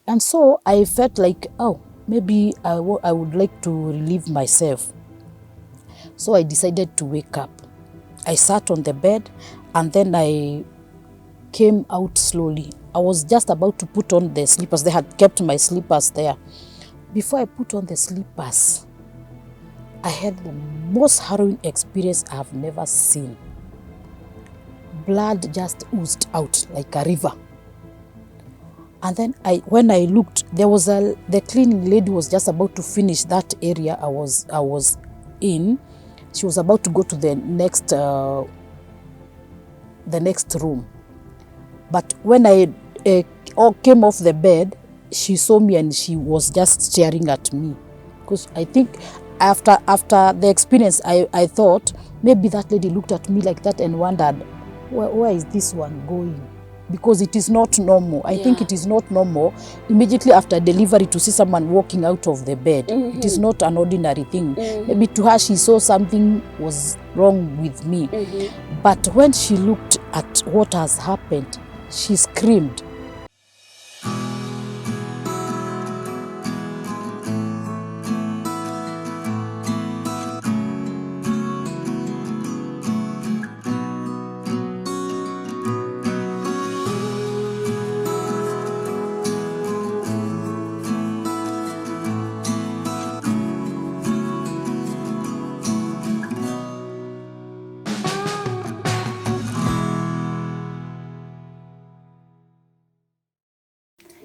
And so I felt like, oh, maybe I would like to relieve myself. So I decided to wake up. I sat on the bed and then I came out slowly. I was just about to put on the slippers. They had kept my slippers there. Before I put on the slippers, I had the most harrowing experience I have never seen. Blood just oozed out like a river. And then when I looked, the cleaning lady was just about to finish that area I was in. She was about to go to the next room. But when I came off the bed, she saw me and she was just staring at me. Because I think after the experience, I thought maybe that lady looked at me like that and wondered, where is this one going? Because it is not normal. I think it is not normal immediately after delivery to see someone walking out of the bed. It is not an ordinary thing. Maybe to her she saw something was wrong with me. But when she looked at what has happened, she screamed.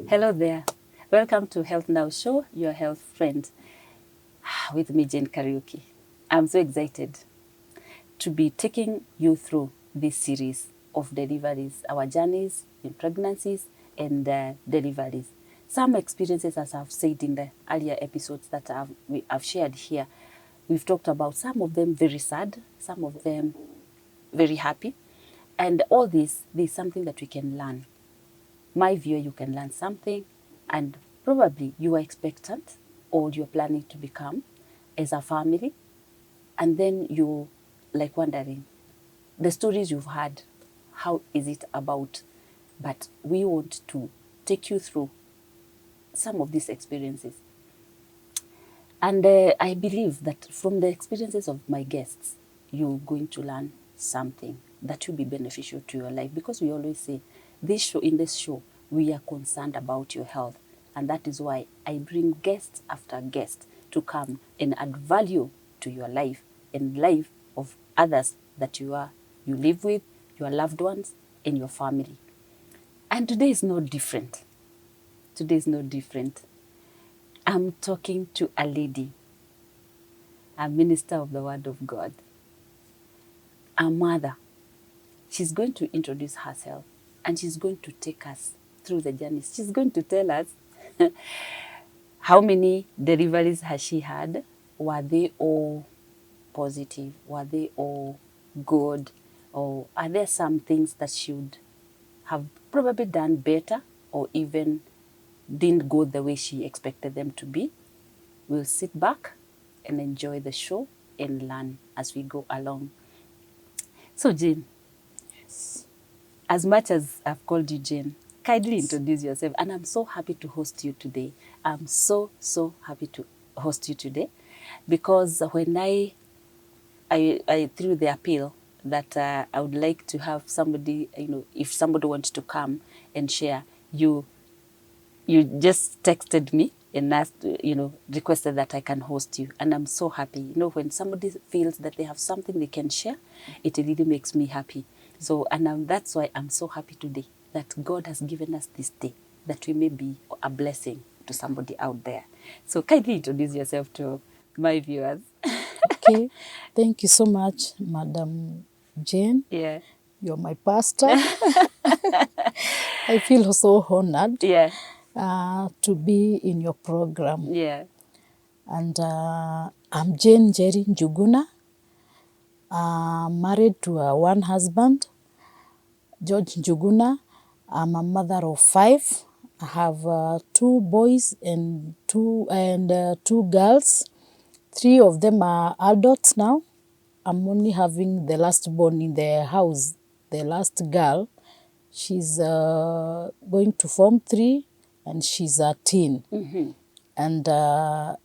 Hello there. Welcome to Health Now Show, your health friend, with me, Jane Karaoke. I'm so excited to be taking you through this series of deliveries, our journeys in pregnancies and deliveries. Some experiences, as I've said in the earlier episodes that I've shared here, we've talked about some of them very sad, some of them very happy. And all this, there's something that we can learn. My viewer, you can learn something, and probably you are expectant or you're planning to become as a family, and then you like wondering the stories you've had, how is it about? But we want to take you through some of these experiences. And I believe that from the experiences of my guests, you're going to learn something that will be beneficial to your life, because we always say in this show we are concerned about your health, and that is why I bring guest after guest to come and add value to your life and life of others that you live with, your loved ones, and your family. And today is no different. Today is no different. I'm talking to a lady, a minister of the Word of God, a mother. She's going to introduce herself and she's going to take us through the journey. She's going to tell us how many deliveries has she had? Were they all positive? Were they all good? Or are there some things that she would have probably done better or even didn't go the way she expected them to be? We'll sit back and enjoy the show and learn as we go along. So, Jane, as much as I've called you Jane, kindly introduce yourself. And I'm so happy to host you today. I'm so happy to host you today, because when I threw the appeal that I would like to have somebody, if somebody wants to come and share, you just texted me and asked, requested that I can host you. And I'm so happy. When somebody feels that they have something they can share, it really makes me happy. So, and that's why I'm so happy today that God has given us this day, that we may be a blessing to somebody out there. So kindly introduce yourself to my viewers. Okay, thank you so much, Madam Jane. Yeah. You're my pastor. I feel so honored to be in your program. Yeah. And I'm Jane Njeri Njuguna. Married to one husband, George Njuguna. I'm a mother of 5. I have 2 boys and two girls. 3 of them are adults now. I'm only having the last born in the house, the last girl. She's going to Form 3 and she's a teen. And the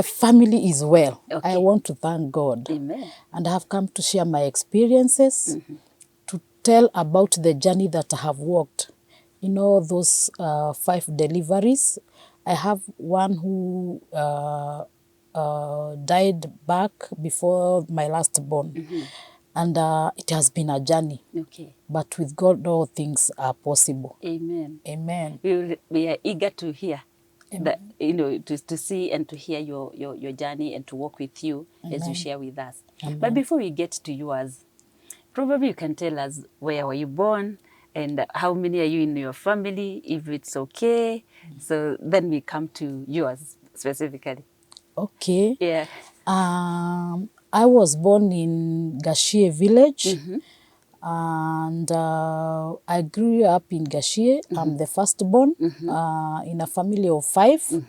family is well. Okay. I want to thank God. Amen. And I have come to share my experiences, to tell about the journey that I have walked. You know, those 5 deliveries. I have one who died back before my last born. And it has been a journey. Okay. But with God, all things are possible. Amen. Amen. We are eager to hear that, to see and to hear your journey and to walk with you as you share with us. Amen. But before we get to yours, probably you can tell us where were you born and how many are you in your family, if it's okay. So then we come to yours specifically. Okay. Yeah. I was born in Gashie village, and I grew up in Gashie. I'm the firstborn in a family of 5.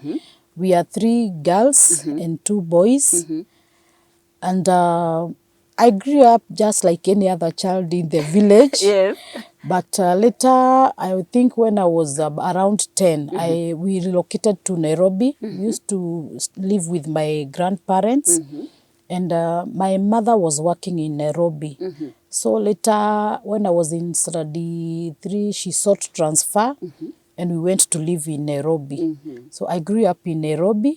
We are 3 girls and 2 boys. And I grew up just like any other child in the village. Yes. But later, I think when I was around 10, we relocated to Nairobi. We used to live with my grandparents. And my mother was working in Nairobi. So later, when I was in study 3, she sought transfer. And we went to live in Nairobi. So I grew up in Nairobi.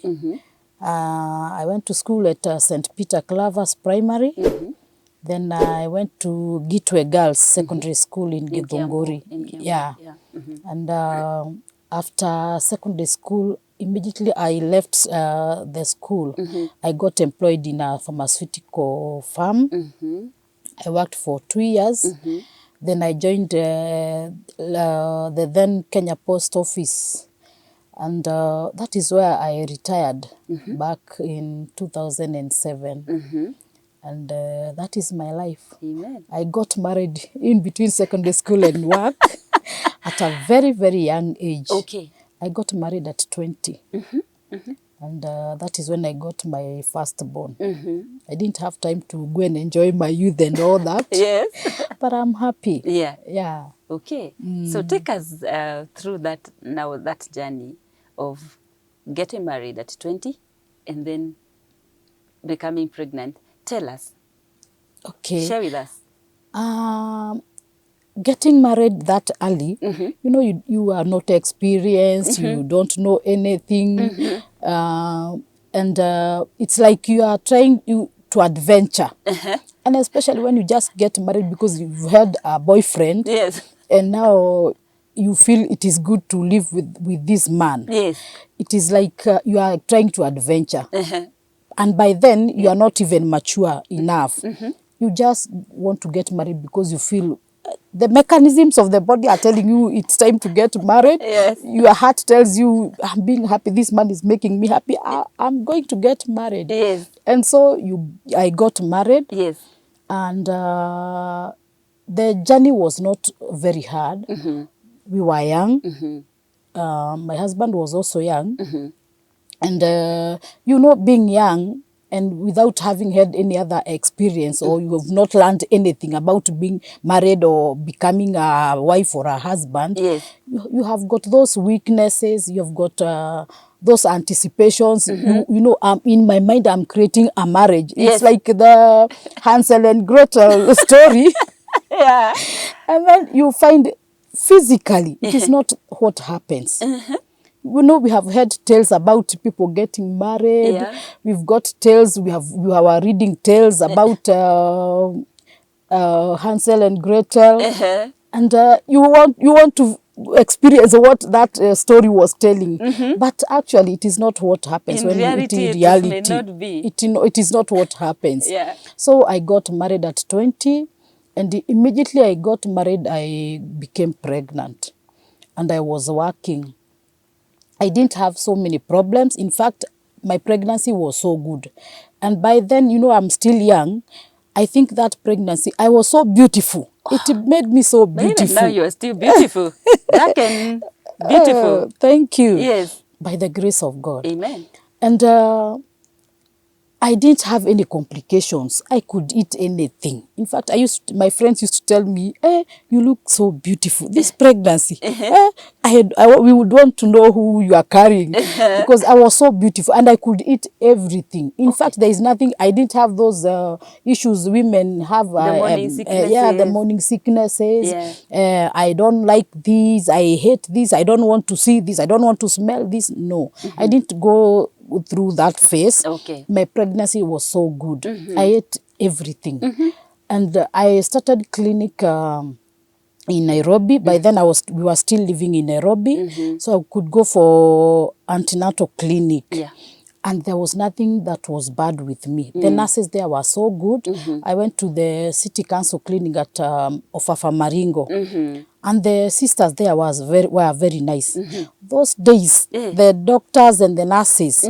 I went to school at St. Peter Clavers Primary. Then I went to Gitwe Girls Secondary School in Githunguri. Yeah. And after secondary school, immediately I left the school. I got employed in a pharmaceutical farm. I worked for 2 years. Then I joined the then Kenya Post Office. And that is where I retired back in 2007. And that is my life. Amen. I got married in between secondary school and work at a very, very young age. Okay. I got married at 20. And that is when I got my firstborn. I didn't have time to go and enjoy my youth and all that. Yes. But I'm happy. Yeah. Yeah. Okay. So take us through that journey of getting married at 20 and then becoming pregnant. Tell us. Okay. Share with us. Getting married that early, you know, you are not experienced, you don't know anything. And it's like you are trying to adventure. And especially when you just get married because you've had a boyfriend. Yes. And now you feel it is good to live with this man. Yes. It is like you are trying to adventure. And by then, you are not even mature enough. You just want to get married because you feel the mechanisms of the body are telling you it's time to get married. Yes. Your heart tells you, I'm being happy, this man is making me happy, I'm going to get married. Yes. And so I got married. Yes. And the journey was not very hard. We were young. My husband was also young. And, you know, being young and without having had any other experience or you have not learned anything about being married or becoming a wife or a husband, Yes. you have got those weaknesses, you've got those anticipations. You know, in my mind, I'm creating a marriage. Yes. It's like the Hansel and Gretel story. Yeah. And then you find physically, it is not what happens. You know, we have heard tales about people getting married. Yeah. We've got tales, we are reading tales about Hansel and Gretel. And you want to experience what that story was telling. But actually, it is not what happens. In reality, it may not be. It is not what happens. Yeah. So I got married at 20. And immediately I got married, I became pregnant. And I was working. I didn't have so many problems. In fact, my pregnancy was so good. And by then, you know, I'm still young. I think that pregnancy, I was so beautiful. It made me so beautiful. Even now you are still beautiful. Dark and beautiful. Thank you. Yes. By the grace of God. Amen. And I didn't have any complications. I could eat anything. In fact, my friends used to tell me, you look so beautiful. This pregnancy, we would want to know who you are carrying because I was so beautiful and I could eat everything. In fact, there is nothing, I didn't have those issues women have. The morning sicknesses. The morning sicknesses. Yeah. I don't like this. I hate this. I don't want to see this. I don't want to smell this. No, I didn't go through that phase. Okay. My pregnancy was so good. I ate everything. And I started clinic in Nairobi. By then we were still living in Nairobi. So I could go for antenatal clinic. Yeah. And there was nothing that was bad with me. The nurses there were so good. I went to the city council clinic at Ofafa Maringo. And the sisters there were very nice. Those days, the doctors and the nurses,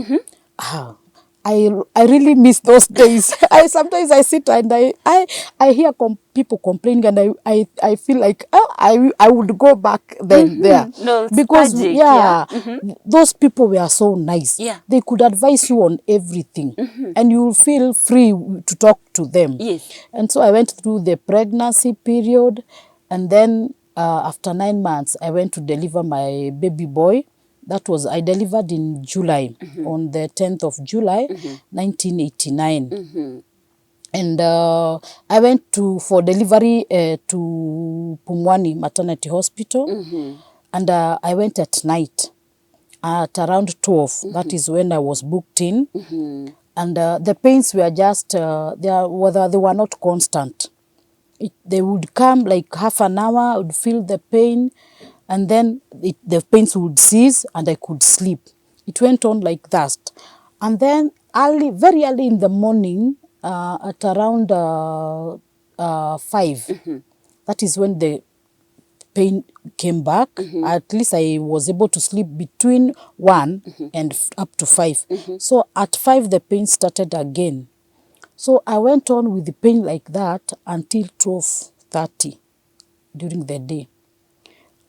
I really miss those days. Sometimes I sit and I hear people complaining and I feel like I would go back then there. No, because tragic, those people were so nice. Yeah. They could advise you on everything and you feel free to talk to them. Yes. And so I went through the pregnancy period and then after 9 months I went to deliver my baby boy. I delivered in July, on the 10th of July, 1989. And I went for delivery to Pumwani Maternity Hospital. And I went at night at around 12. That is when I was booked in. And the pains were just, they were not constant. They would come like half an hour, I would feel the pain. And then the pains would cease and I could sleep. It went on like that. And then very early in the morning, at around 5, that is when the pain came back. At least I was able to sleep between 1 and up to 5. So at 5, the pain started again. So I went on with the pain like that until 12:30 during the day.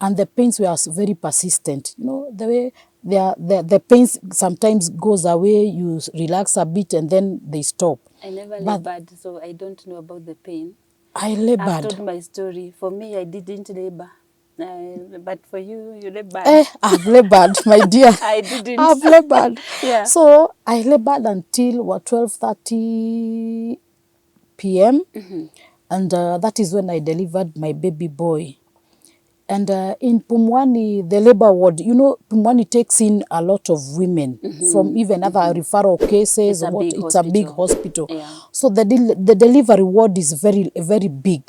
And the pains were very persistent. You know, the way the pains sometimes goes away, you relax a bit and then they stop. I never labored, so I don't know about the pain. I labored. I've told my story. For me, I didn't labor. But for you, you labored. I've labored, my dear. I didn't. I've labored. Yeah. So I labored until 12:30 p.m. And that is when I delivered my baby boy. And in Pumwani, the labor ward, you know, Pumwani takes in a lot of women from even other referral cases. It's a big hospital. Yeah. So the delivery ward is very, very big.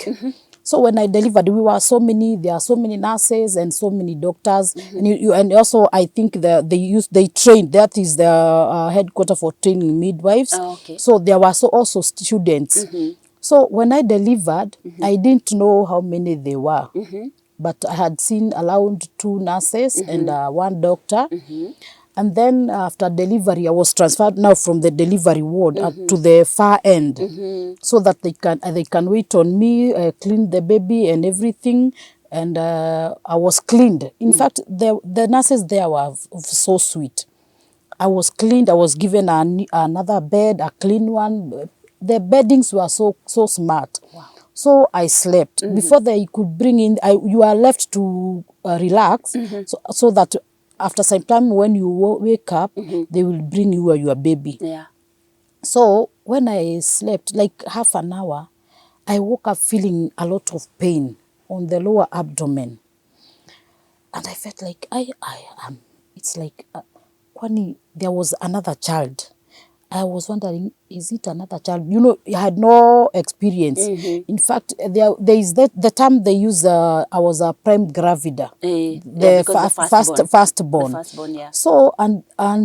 So when I delivered, there are so many nurses and so many doctors. And also, I think they trained, that is the headquarters for training midwives. Oh, okay. So there were also students. So when I delivered, I didn't know how many they were. But I had seen around 2 nurses and 1 doctor. And then after delivery, I was transferred now from the delivery ward to the far end, so that they can wait on me, clean the baby and everything. And I was cleaned. In fact, the nurses there were so sweet. I was cleaned. I was given another bed, a clean one. The beddings were so smart. Wow. So I slept. Before they could bring in, you are left to relax, so that after some time when you wake up, they will bring you your baby. Yeah. So when I slept, like half an hour, I woke up feeling a lot of pain on the lower abdomen. And I felt like I am, it's like, kwani there was another child. I was wondering, is it another child? You know, I had no experience. In fact, there is the term they use, I was a prime gravida. The firstborn. The firstborn, yeah. So, and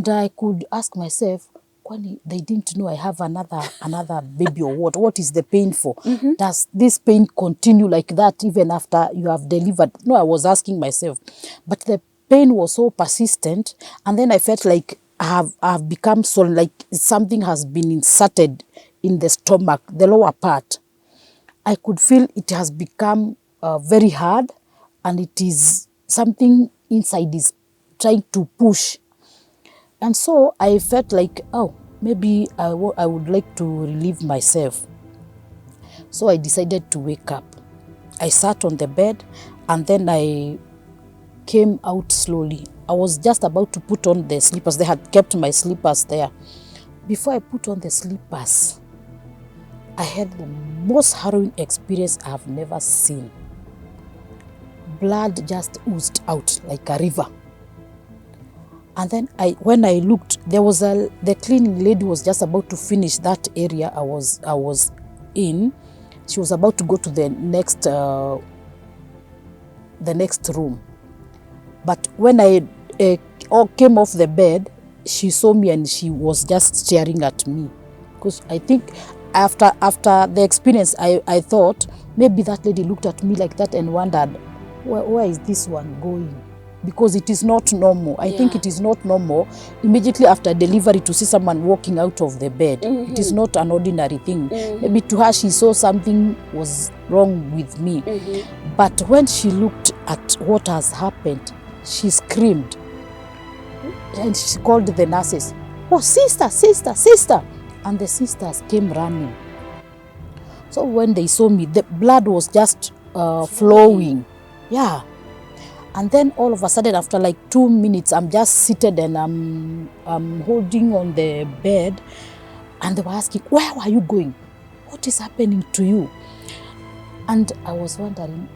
I could ask myself, kwani they didn't know I have another baby or what? What is the pain for? Does this pain continue like that even after you have delivered? No, I was asking myself. But the pain was so persistent, and then I felt like I have become so, like something has been inserted in the stomach, the lower part. I could feel it has become very hard, and it is something inside is trying to push. And so I felt like, oh, maybe I would like to relieve myself. So I decided to wake up. I sat on the bed and then I came out slowly. I was just about to put on the slippers. They had kept my slippers there. Before I put on the slippers, I had the most harrowing experience I have never seen. Blood just oozed out like a river. And then when I looked, the cleaning lady was just about to finish that area I was in. She was about to go to the next room. But when I came off the bed, she saw me and she was just staring at me. Because I think after the experience, I thought maybe that lady looked at me like that and wondered, where is this one going? Because it is not normal. I think it is not normal immediately after delivery to see someone walking out of the bed. It is not an ordinary thing. Maybe to her she saw something was wrong with me. But when she looked at what has happened, she screamed and she called the nurses. Oh, sister, sister, sister. And the sisters came running. So when they saw me, the blood was just flowing. Yeah. And then all of a sudden, after like 2 minutes, I'm just seated and I'm holding on the bed. And they were asking, where are you going? What is happening to you? And I was wondering,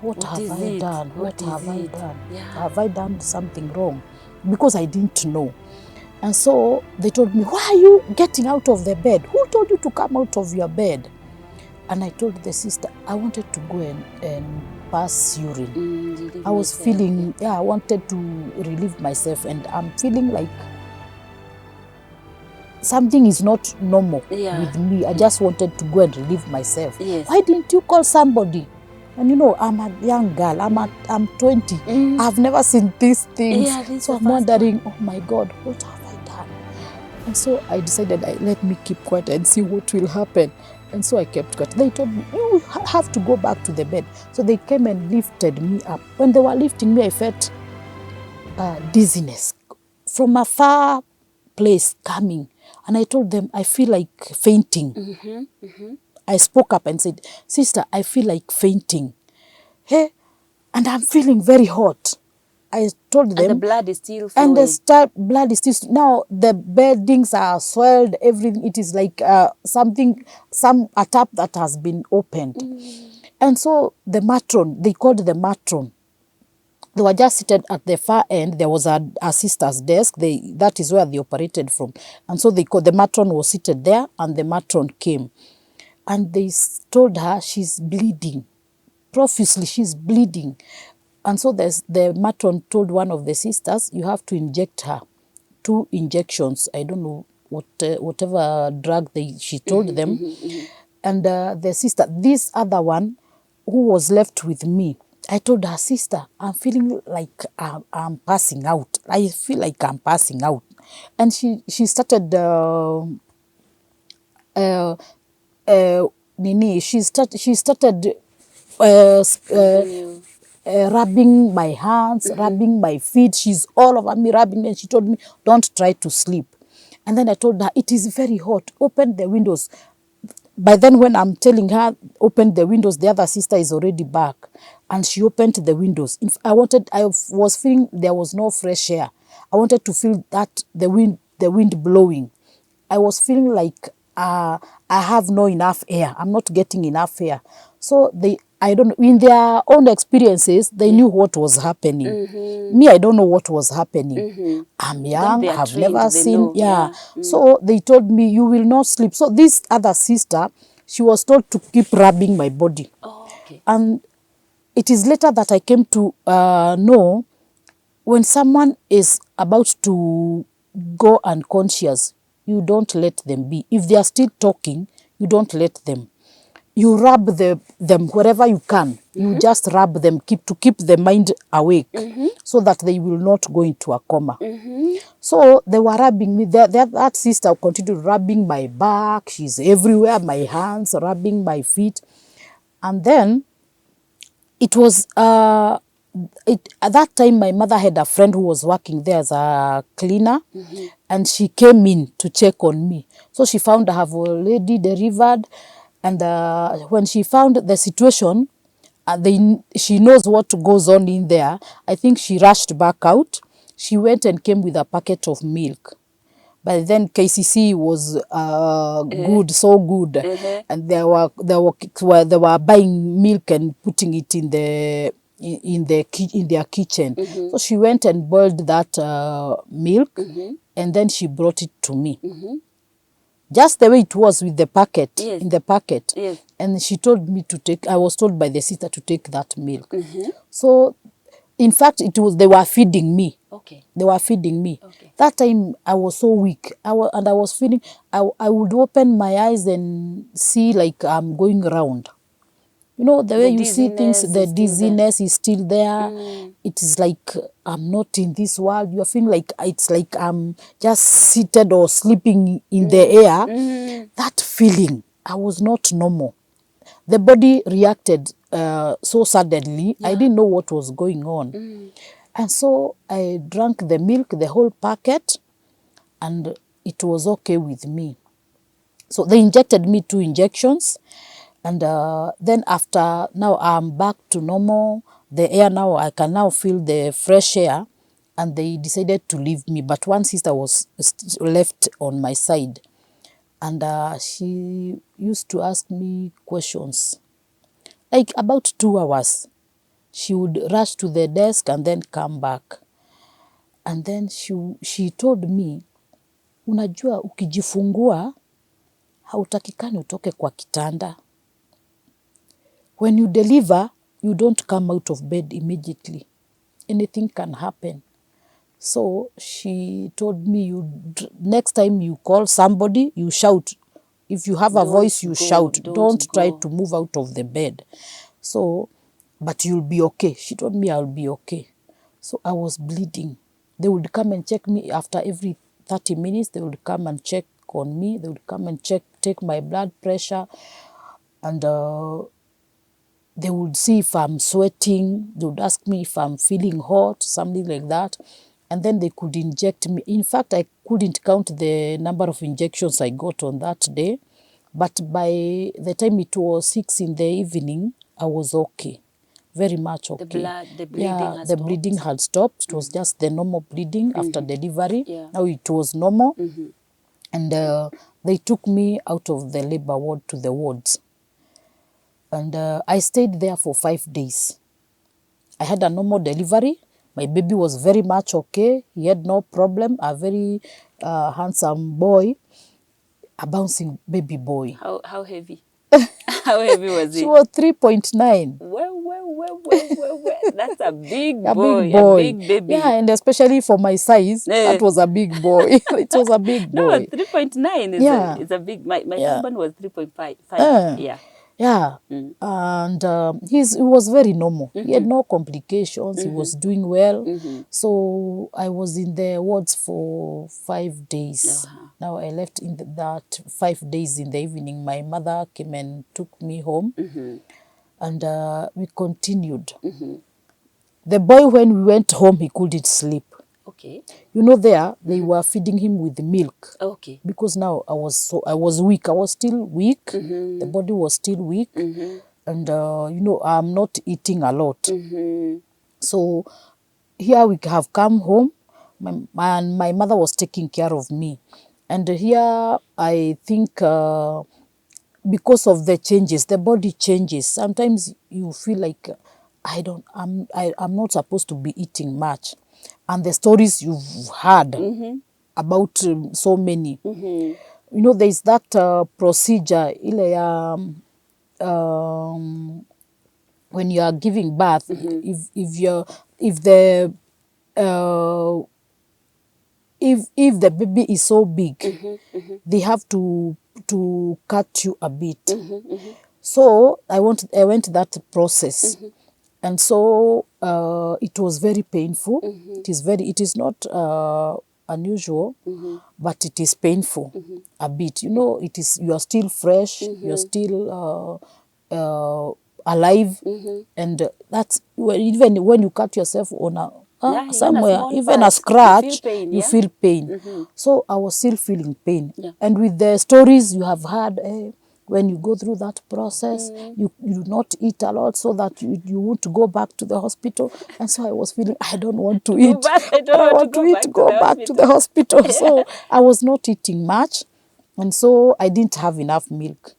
what have I done? What have I done? Have I done something wrong? Because I didn't know. And so they told me, why are you getting out of the bed? Who told you to come out of your bed? And I told the sister, I wanted to go and pass urine. I was feeling, I wanted to relieve myself, and I'm feeling like something is not normal with me. I just wanted to go and relieve myself. Why didn't you call somebody? And you know, I'm a young girl. I'm 20. I've never seen these things. So I'm wondering, oh my God, what have I done? And so I decided, let me keep quiet and see what will happen. And so I kept quiet. They told me, you have to go back to the bed. So they came and lifted me up. When they were lifting me, I felt dizziness from a far place coming. And I told them, I feel like fainting. I spoke up and said, sister, I feel like fainting. Hey, and I'm feeling very hot. I told them. And the blood is still flowing. And the blood is still, now the beddings are swelled, everything. It is like a tap that has been opened. And so the matron, they called the matron. They were just seated at the far end. There was a sister's desk. That is where they operated from. And so the matron was seated there, and the matron came. And they told her she's bleeding. Profusely, she's bleeding. And so the matron told one of the sisters, you have to inject her 2 injections. I don't know whatever drug she told them. And the sister, this other one who was left with me, I told her, sister, I'm feeling like I'm passing out. I feel like I'm passing out. And she started she started rubbing my hands, rubbing my feet. She's all over me, rubbing me. And she told me, don't try to sleep. And then I told her, it is very hot. Open the windows. By then, when I'm telling her, open the windows, the other sister is already back. And she opened the windows. I was feeling there was no fresh air. I wanted to feel that the wind blowing. I was feeling like I have no enough air. I'm not getting enough air. So I don't know, in their own experiences, they knew what was happening. Me, I don't know what was happening. I'm young, I've never seen, So they told me, you will not sleep. So this other sister, she was told to keep rubbing my body. And it is later that I came to know when someone is about to go unconscious, you don't let them be. If they are still talking, you don't let them. You rub them wherever you can. You just rub them to keep the mind awake so that they will not go into a coma. So they were rubbing me. That sister continued rubbing my back. She's everywhere, my hands, rubbing my feet. And then it was at that time, my mother had a friend who was working there as a cleaner, and she came in to check on me. So she found I have already delivered, and when she found the situation, she knows what goes on in there. I think she rushed back out. She went and came with a packet of milk. But then KCC was good, so good, and they were buying milk and putting it in their kitchen. So she went and boiled that milk, and then she brought it to me, just the way it was with the packet, Yes. in the packet. Yes. And she told me to take. I was told by the sister to take that milk. So, in fact, they were feeding me. Okay. They were feeding me. Okay. That time I was so weak. I was feeling, I would open my eyes and see like I'm going around. You know, the way you see things, dizziness the is still there. dizziness is still there. It is like I'm not in this world. You're feeling like it's like I'm just seated or sleeping in the air. That feeling, I was not normal. The body reacted so suddenly. I didn't know what was going on. And so I drank the milk, the whole packet, and it was okay with me. So they injected me 2 injections, and then after, now I'm back to normal. The air now, I can now feel the fresh air, and they decided to leave me. But one sister was left on my side, and she used to ask me questions, like about 2 hours. She would rush to the desk and then come back. And then she told me, unajua ukijifungua, hautakikani utoke kwa kitanda. When you deliver, you don't come out of bed immediately. Anything can happen. So she told me, next time you call somebody, you shout. If you have a voice, you shout. Don't try to move out of the bed. So, but you'll be okay. She told me I'll be okay. So I was bleeding. They would come and check me after every 30 minutes. They would come and check on me. They would come and take my blood pressure. And they would see if I'm sweating. They would ask me if I'm feeling hot, something like that. And then they could inject me. In fact, I couldn't count the number of injections I got on that day. But by the time it was 6 in the evening, I was okay. Very much okay. The bleeding the bleeding had stopped. It was just the normal bleeding after delivery. Yeah. Now it was normal. And they took me out of the labor ward to the wards. And I stayed there for 5 days. I had a normal delivery. My baby was very much okay. He had no problem. A very handsome boy, a bouncing baby boy. How heavy? How heavy was he? She was 3.9. Well. That's a big A boy, big boy. a big baby. Yeah, and especially for my size, that was a big boy. It was a big boy. No, 3.9 is a big. My husband was 3.5. Yeah. Yeah, and he was very normal. He had no complications. He was doing well. So I was in the wards for 5 days. Now I left in that 5 days in the evening. My mother came and took me home, and we continued. The boy, when we went home, he couldn't sleep. Okay. You know, they were feeding him with milk. Okay. Because now I was weak. I was still weak. The body was still weak. And, you know, I'm not eating a lot. So here we have come home. My mother was taking care of me. And here I think because of the changes, the body changes. Sometimes you feel like I'm not supposed to be eating much. And the stories you've heard about so many. You know, there's that procedure when you are giving birth. If the baby is so big, they have to cut you a bit. So I went that process. And so it was very painful. It is not unusual, but it is painful a bit. You know, you are still fresh. You're still alive. And that's even when you cut yourself on somewhere, even a scratch, you feel pain. So I was still feeling pain. And with the stories you have heard, when you go through that process, you do not eat a lot so that you won't go back to the hospital. And so I was feeling, I don't want to eat. I don't want to eat, go back to the hospital. So I was not eating much. And so I didn't have enough milk.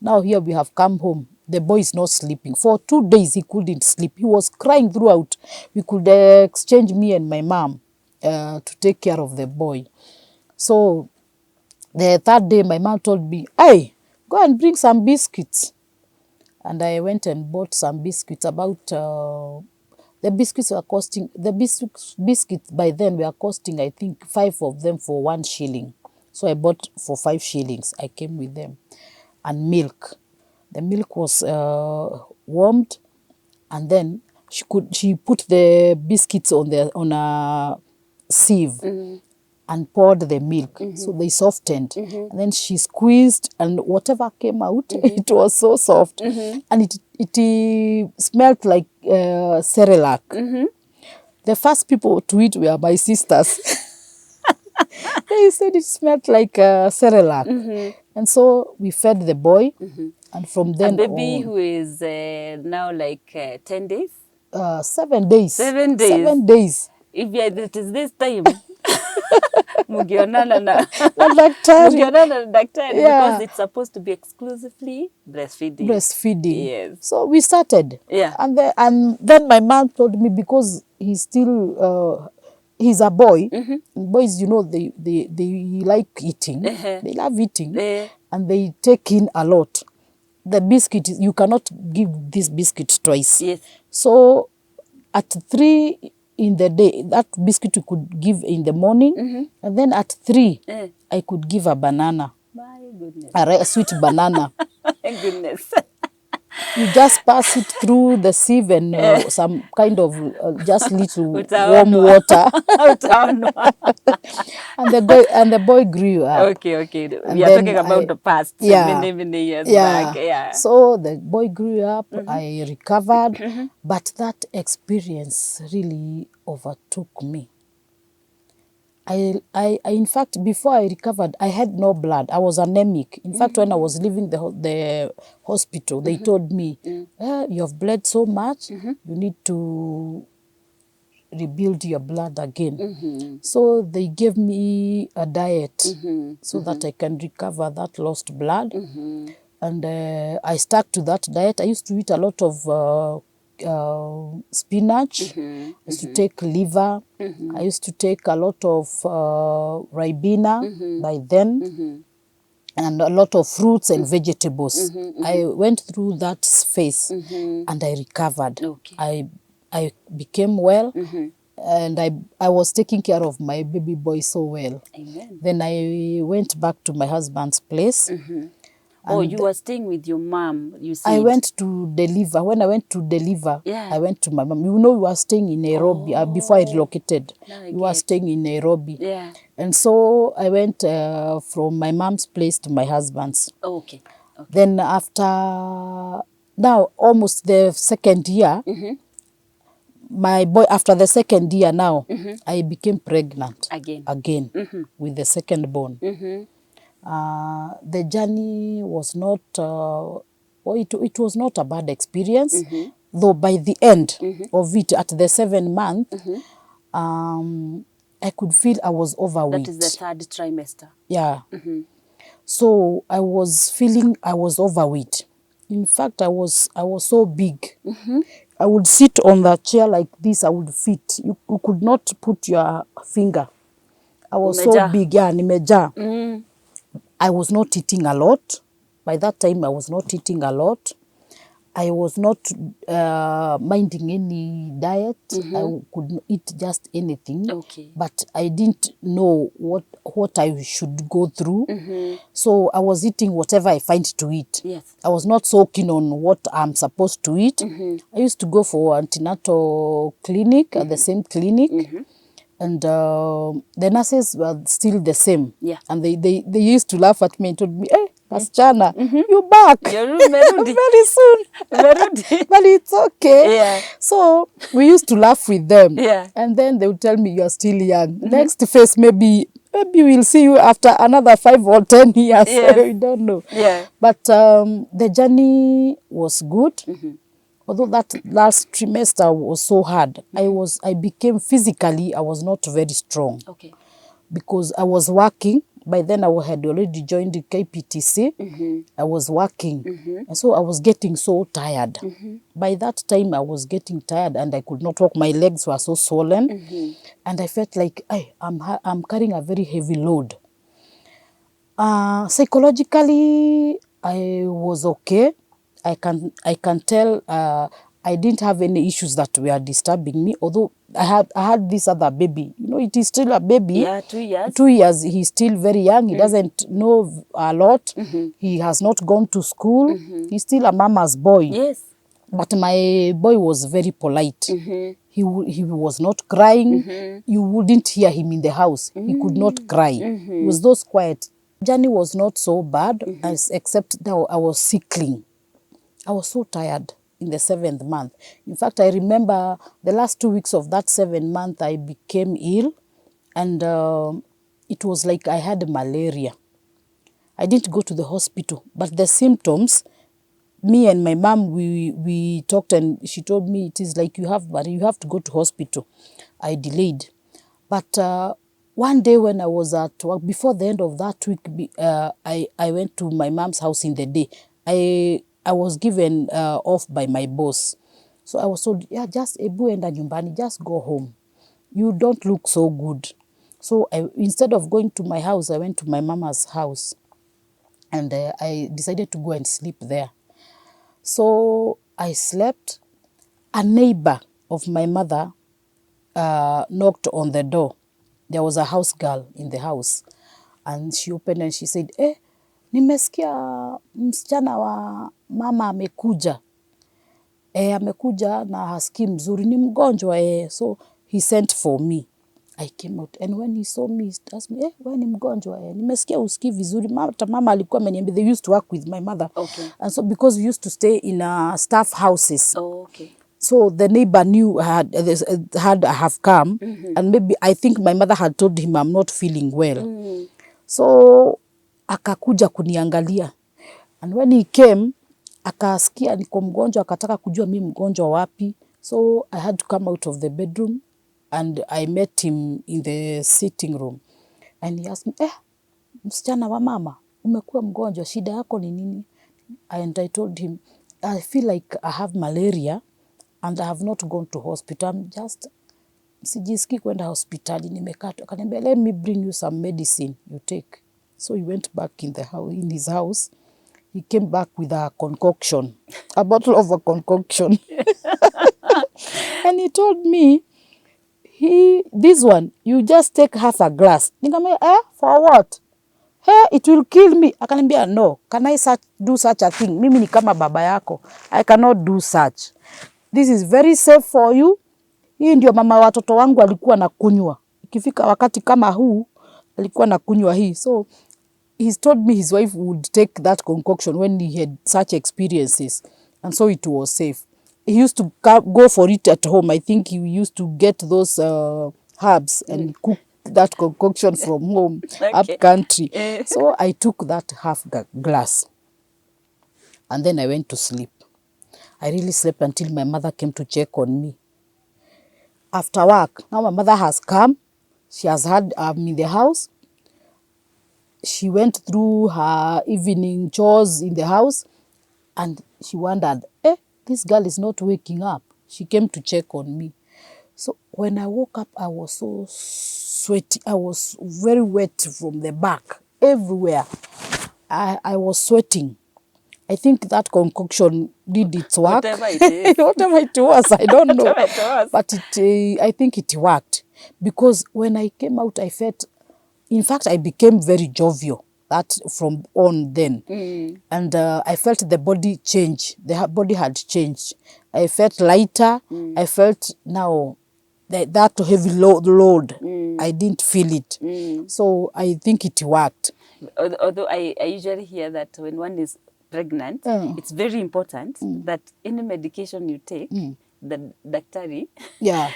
Now here we have come home. The boy is not sleeping. For 2 days, he couldn't sleep. He was crying throughout. We could exchange, me and my mom, to take care of the boy. So the third day, my mom told me, hey, go and bring some biscuits. And I went and bought some biscuits. About the biscuits were costing, biscuits by then were costing, I think, 5 of them for 1 shilling. So I bought for 5 shillings. I came with them. And milk. The milk was warmed, and then she put the biscuits on a sieve and poured the milk, so they softened. And then she squeezed, and whatever came out, it was so soft, and it smelled like Cerelac. The first people to eat were my sisters. They said it smelled like Cerelac. And so we fed the boy, and from then on... A baby who is now like 10 days? 7 days. 7 days. 7 days. If it is this time, mugionana na daktari, because it's supposed to be exclusively breastfeeding. Yes. So we started. Yeah. And then my mom told me, because he's still... he's a boy. Boys, they like eating. They love eating. And they take in a lot. The biscuit, you cannot give this biscuit twice. Yes. So at 3 in the day, that biscuit you could give in the morning. And then at 3, I could give a banana. My goodness. A sweet banana. My goodness. You just pass it through the sieve and some kind of just little warm water. and the boy grew up. Okay. We are talking about the past, many years back. Yeah. So the boy grew up, I recovered, but that experience really overtook me. I in fact, before I recovered, I had no blood. I was anemic. In fact, when I was leaving the hospital, they told me, you have bled so much, you need to rebuild your blood again. So they gave me a diet so that I can recover that lost blood. And I stuck to that diet. I used to eat a lot of spinach. I used to take liver. I used to take a lot of ribena by then, and a lot of fruits and vegetables. I went through that phase and I recovered. I became well, and I was taking care of my baby boy so well. Amen. Then I went back to my husband's place. Oh, you were staying with your mom, you said? I went to deliver. When I went to deliver, I went to my mom. We were staying in Nairobi before I relocated. We were staying in Nairobi. Yeah. And so I went from my mom's place to my husband's. Okay. Then after, now almost the second year, my boy, after the second year now, I became pregnant. Again. With the second born. The journey was not, it was not a bad experience, though by the end of it, at the 7th month, I could feel I was overweight. That is the 3rd trimester. Yeah. So I was feeling I was overweight. In fact, I was so big. I would sit on the chair like this, I would fit. You could not put your finger. I was so big. Yeah, nimeja. I was not eating a lot. By that time, I was not eating a lot. I was not minding any diet. I could eat just anything. But I didn't know what I should go through. So I was eating whatever I find to eat. Yes. I was not so keen on what I'm supposed to eat. I used to go for antenatal clinic at the same clinic. And the nurses were still the same. Yeah. And they used to laugh at me and told me, hey, wasichana, you back Merudi. very soon. Merudi. But it's okay. Yeah. So we used to laugh with them. Yeah. And then they would tell me, you're still young. Next phase, maybe we'll see you after another 5 or 10 years. Yes. We don't know. Yeah. But the journey was good. Although that last trimester was so hard, I became physically, I was not very strong. Okay. Because I was working. By then I had already joined the KPTC. I was working. And so I was getting so tired. By that time I was getting tired and I could not walk. My legs were so swollen. And I felt like I'm carrying a very heavy load. Psychologically, I was okay. I can tell I didn't have any issues that were disturbing me. Although I had this other baby. You know, it is still a baby. Yeah, 2 years. 2 years. He's still very young. He doesn't know a lot. He has not gone to school. He's still a mama's boy. Yes. But my boy was very polite. He was not crying. You wouldn't hear him in the house. He could not cry. He was those quiet. Journey was not so bad, except that I was sickling. I was so tired in the 7th month. In fact, I remember the last 2 weeks of that 7th month, I became ill. And it was like I had malaria. I didn't go to the hospital. But the symptoms, me and my mom, we talked and she told me it is like you have to go to hospital. I delayed. But one day when I was at work, before the end of that week, I went to my mom's house in the day. I was given off by my boss. So I was told, yeah, just ebu enda nyumbani, just go home. You don't look so good. So instead of going to my house, I went to my mama's house. And I decided to go and sleep there. So I slept. A neighbor of my mother knocked on the door. There was a house girl in the house. And she opened and she said, nimesikia msichana wa mama amekuja. Amekuja na hasikii mzuri, ni mgonjwa. So he sent for me. I came out and when he saw me, he asked me, wewe ni mgonjwa? Nimesikia usikii vizuri. Mama alikuwa ameniambia, they used to work with my mother. Okay. And so because we used to stay in staff houses. Oh, okay. So the neighbor knew I have come. And maybe I think my mother had told him I'm not feeling well. So akakuja kuniangalia. And when he came, akasikia niko mgonjwa, akataka kujua mimi mgonjwa wapi. So I had to come out of the bedroom and I met him in the sitting room. And he asked me, msichana wa mama, umekuwa mgonjwa, shida yako ni nini? And I told him, I feel like I have malaria and I have not gone to hospital. I'm just, sijisikii kwenda hospitali, nimekatwa. Akaniambia, let me bring you some medicine you take. So he went back in his house. He came back with a concoction, a bottle of a concoction. And he told me, this one, you just take half a glass. Nikamwambia, for what? It will kill me. Akaniambia, no, can I do such a thing? Mimi ni kama baba yako. I cannot do such. This is very safe for you. Hii ndio mama watoto wangu alikuwa nakunywa. Ikifika wakati kama huu, alikuwa nakunywa hii. So he told me his wife would take that concoction when he had such experiences. And so it was safe. He used to go for it at home. I think he used to get those herbs and cook that concoction from home, up country. So I took that half glass. And then I went to sleep. I really slept until my mother came to check on me. After work, now my mother has come. She has had in the house. She went through her evening chores in the house. And she wondered, this girl is not waking up. She came to check on me. So when I woke up, I was so sweaty. I was very wet from the back, everywhere. I was sweating. I think that concoction did its work. Whatever it is. Whatever it was, I don't know. Whatever it was. But I think it worked. Because when I came out, I felt, in fact, I became very jovial. That from on then. And I felt the body change. The body had changed. I felt lighter. I felt now that heavy load. I didn't feel it. So I think it worked. Although I usually hear that when one is pregnant, it's very important that any medication you take, the daktari Yeah.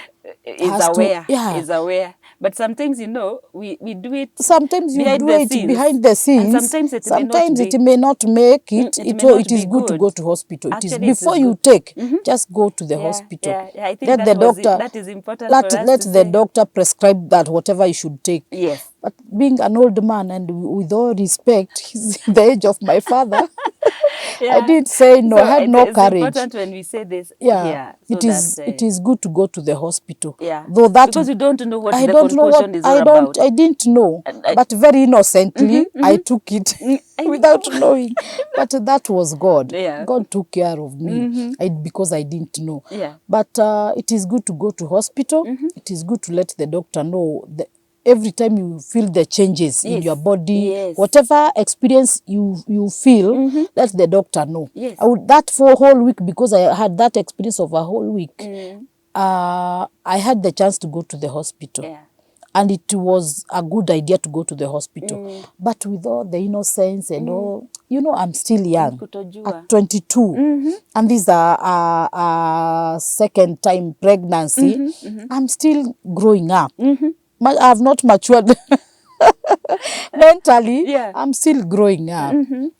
is Has to- aware. yeah. Is aware. But sometimes, we do it Sometimes you behind do the it scenes. behind the scenes. And sometimes it may not be. It may not make it. It may not It is be good to good. go to hospital. Actually, it it is before is you good. take, just go to the hospital. Yeah, I think Let the doctor. that is important for us Let to the say. doctor prescribe that whatever you should take. Yes. But being an old man, and with all respect, he's the age of my father. I didn't say no. So I had no it's courage. important when we say this Yeah, here. So it is good to go to the hospital. Yeah. Though that because you don't know what I the don't know what concussion is all about. I didn't know, but very innocently I took it without knowing. But that was God. Yeah. God took care of me. Because I didn't know. Yeah. But it is good to go to hospital. It is good to let the doctor know every time you feel the changes in your body, Yes. whatever experience you feel, let the doctor know. Yes. That for a whole week, because I had that experience of a whole week, I had the chance to go to the hospital. Yeah. And it was a good idea to go to the hospital. But with all the innocence and all, I'm still young. Kutojua. At 22. And this is a second time pregnancy. I'm still growing up. I have not matured mentally. Yeah. I'm still growing up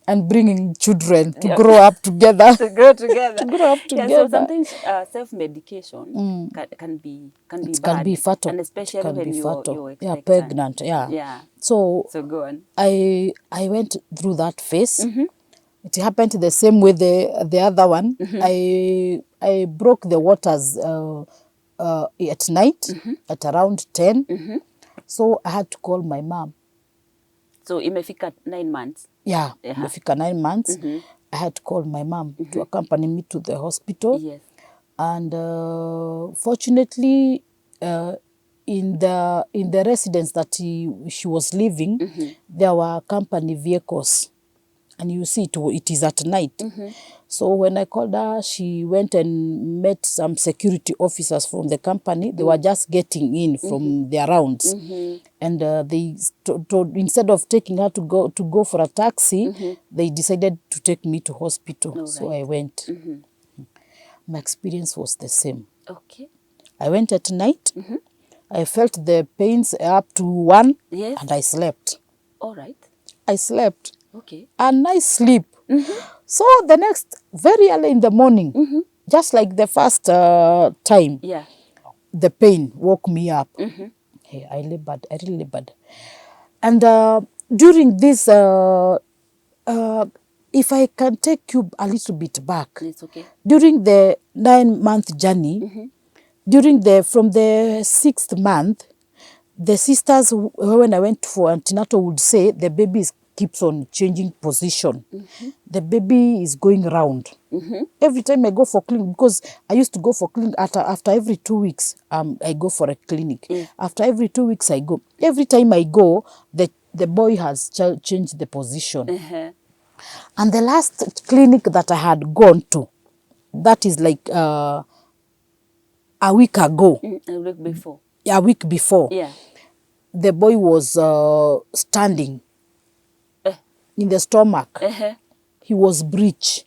and bringing children to grow up together. To grow together. Grow up together. Yeah, so sometimes self-medication can be It bad. can be fatal. And especially can when be you're fatal. expectant. Pregnant. Yeah. Yeah. So go on. I went through that phase. It happened the same way the other one. I broke the waters at night at around 10. So I had to call my mom. So imefika 9 months. Yeah, imefika 9 months. I had to call my mom to accompany me to the hospital. Yes. And fortunately, in the residence that she was living, there were company vehicles. And you see, it is at night. So when I called her, she went and met some security officers from the company. They were just getting in from their rounds. And they instead of taking her to go for a taxi, they decided to take me to hospital. So I went. My experience was the same. Okay. I went at night. I felt the pains up to 1. Yes. And I slept. All right. I slept. Okay. A nice sleep. So the next, very early in the morning, just like the first time, Yeah. the pain woke me up. Hey, I really labored. And during this, if I can take you a little bit back, It's okay. during the 9-month journey, from the 6th month, the sisters, when I went for antenatal, would say the baby keeps on changing position. The baby is going round. Every time I go for clinic, because I used to go for clinic after every 2 weeks, I go for a clinic. After every 2 weeks, I go. Every time I go, the boy has changed the position. And the last clinic that I had gone to, that is like a week ago. A week before. A week before. Yeah. The boy was standing in the stomach. He was breech.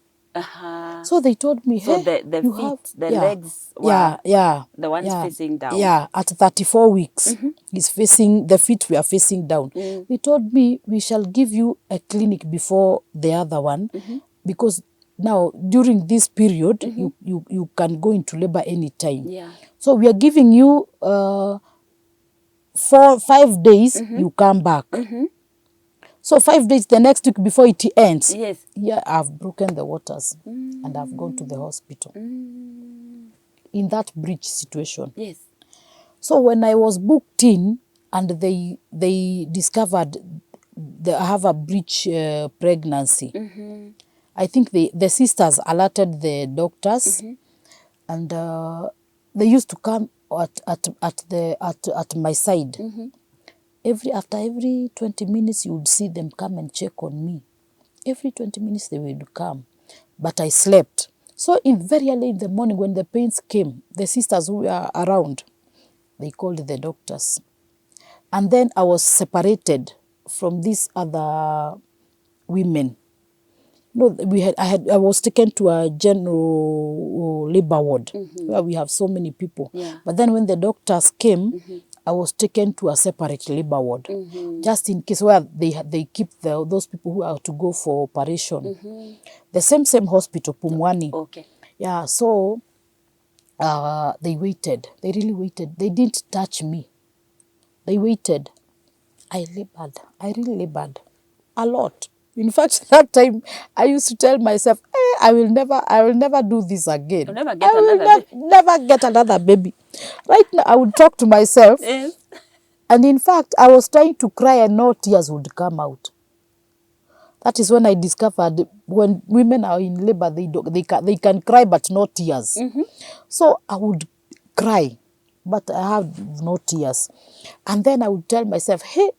So they told me, So hey, the you feet, have, the legs were the ones facing down. Yeah, at 34 weeks, the feet were facing down. They told me, we shall give you a clinic before the other one, because now, during this period, you can go into labor anytime. Yeah. So we are giving you 5 days, you come back. So 5 days, the next week before it ends. Yes. Yeah, I've broken the waters and I've gone to the hospital. In that breech situation. Yes. So when I was booked in and they discovered I have a breech pregnancy, I think the sisters alerted the doctors, and they used to come at my side. After every 20 minutes, you would see them come and check on me. Every 20 minutes they would come. But I slept. So very early in the morning when the pains came, the sisters who were around, they called the doctors. And then I was separated from these other women. No, I was taken to a general labor ward where we have so many people. Yeah. But then when the doctors came, I was taken to a separate labor ward, just in case where they keep those people who are to go for operation. The same hospital, Pumwani. Okay. Yeah, so they waited. They really waited. They didn't touch me. They waited. I labored. I really labored a lot. In fact, that time I used to tell myself, I will never do this again. You'll never get I will another baby. never get another baby. Right now, I would talk to myself, Yes. and in fact, I was trying to cry and no tears would come out. That is when I discovered when women are in labor, they can cry but no tears. So I would cry, but I have no tears. And then I would tell myself, hey,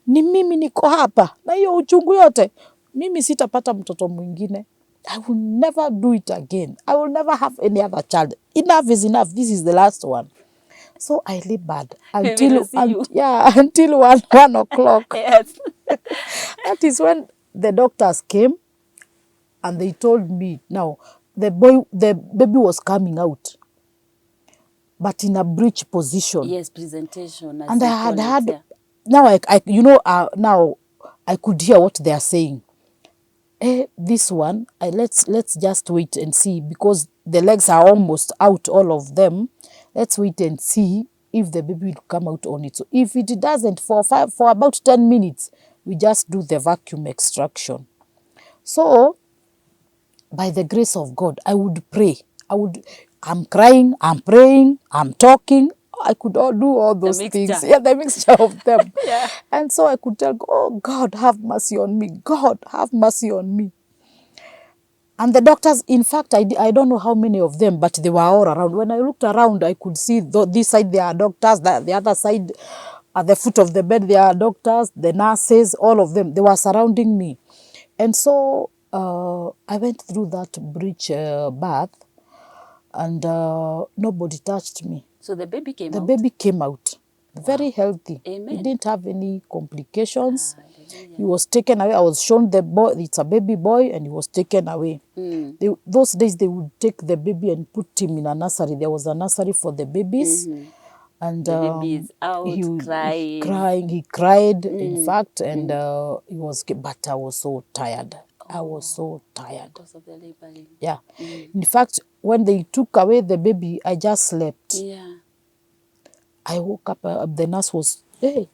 ni mimi niko hapa na hiyo uchungu yote, mimi sitapata mtoto mwingine. I will never do it again. I will never have any other child. Enough is enough. This is the last one. So I labored until until 1 o'clock. Yes. That is when the doctors came and they told me, now the baby was coming out, but in a breech position. Yes, presentation. And I had now now I could hear what they are saying. This one, let's just wait and see, because the legs are almost out, all of them. Let's wait and see if the baby will come out on it. So if it doesn't, for about 10 minutes, we just do the vacuum extraction. So by the grace of God, I would pray. I'm crying, I'm praying, I'm talking. I could do all those things. Yeah, the mixture of them. Yeah. And so I could tell, oh, God, have mercy on me. God, have mercy on me. And the doctors, in fact, I don't know how many of them, but they were all around. When I looked around, I could see this side there are doctors, the other side, at the foot of the bed, there are doctors, the nurses, all of them. They were surrounding me. And so I went through that breech bath, and nobody touched me. So the baby came out? The baby came out. Very healthy. Amen. He didn't have any complications. He was taken away. I was shown the boy, it's a baby boy, and he was taken away. Those days, they would take the baby and put him in a nursery. There was a nursery for the babies. And the baby is out, crying. He cried, in fact, and he was, but I was so tired. I was so tired. Because of the laboring. Yeah. In fact, when they took away the baby, I just slept. Yeah. I woke up, the nurse was, hey,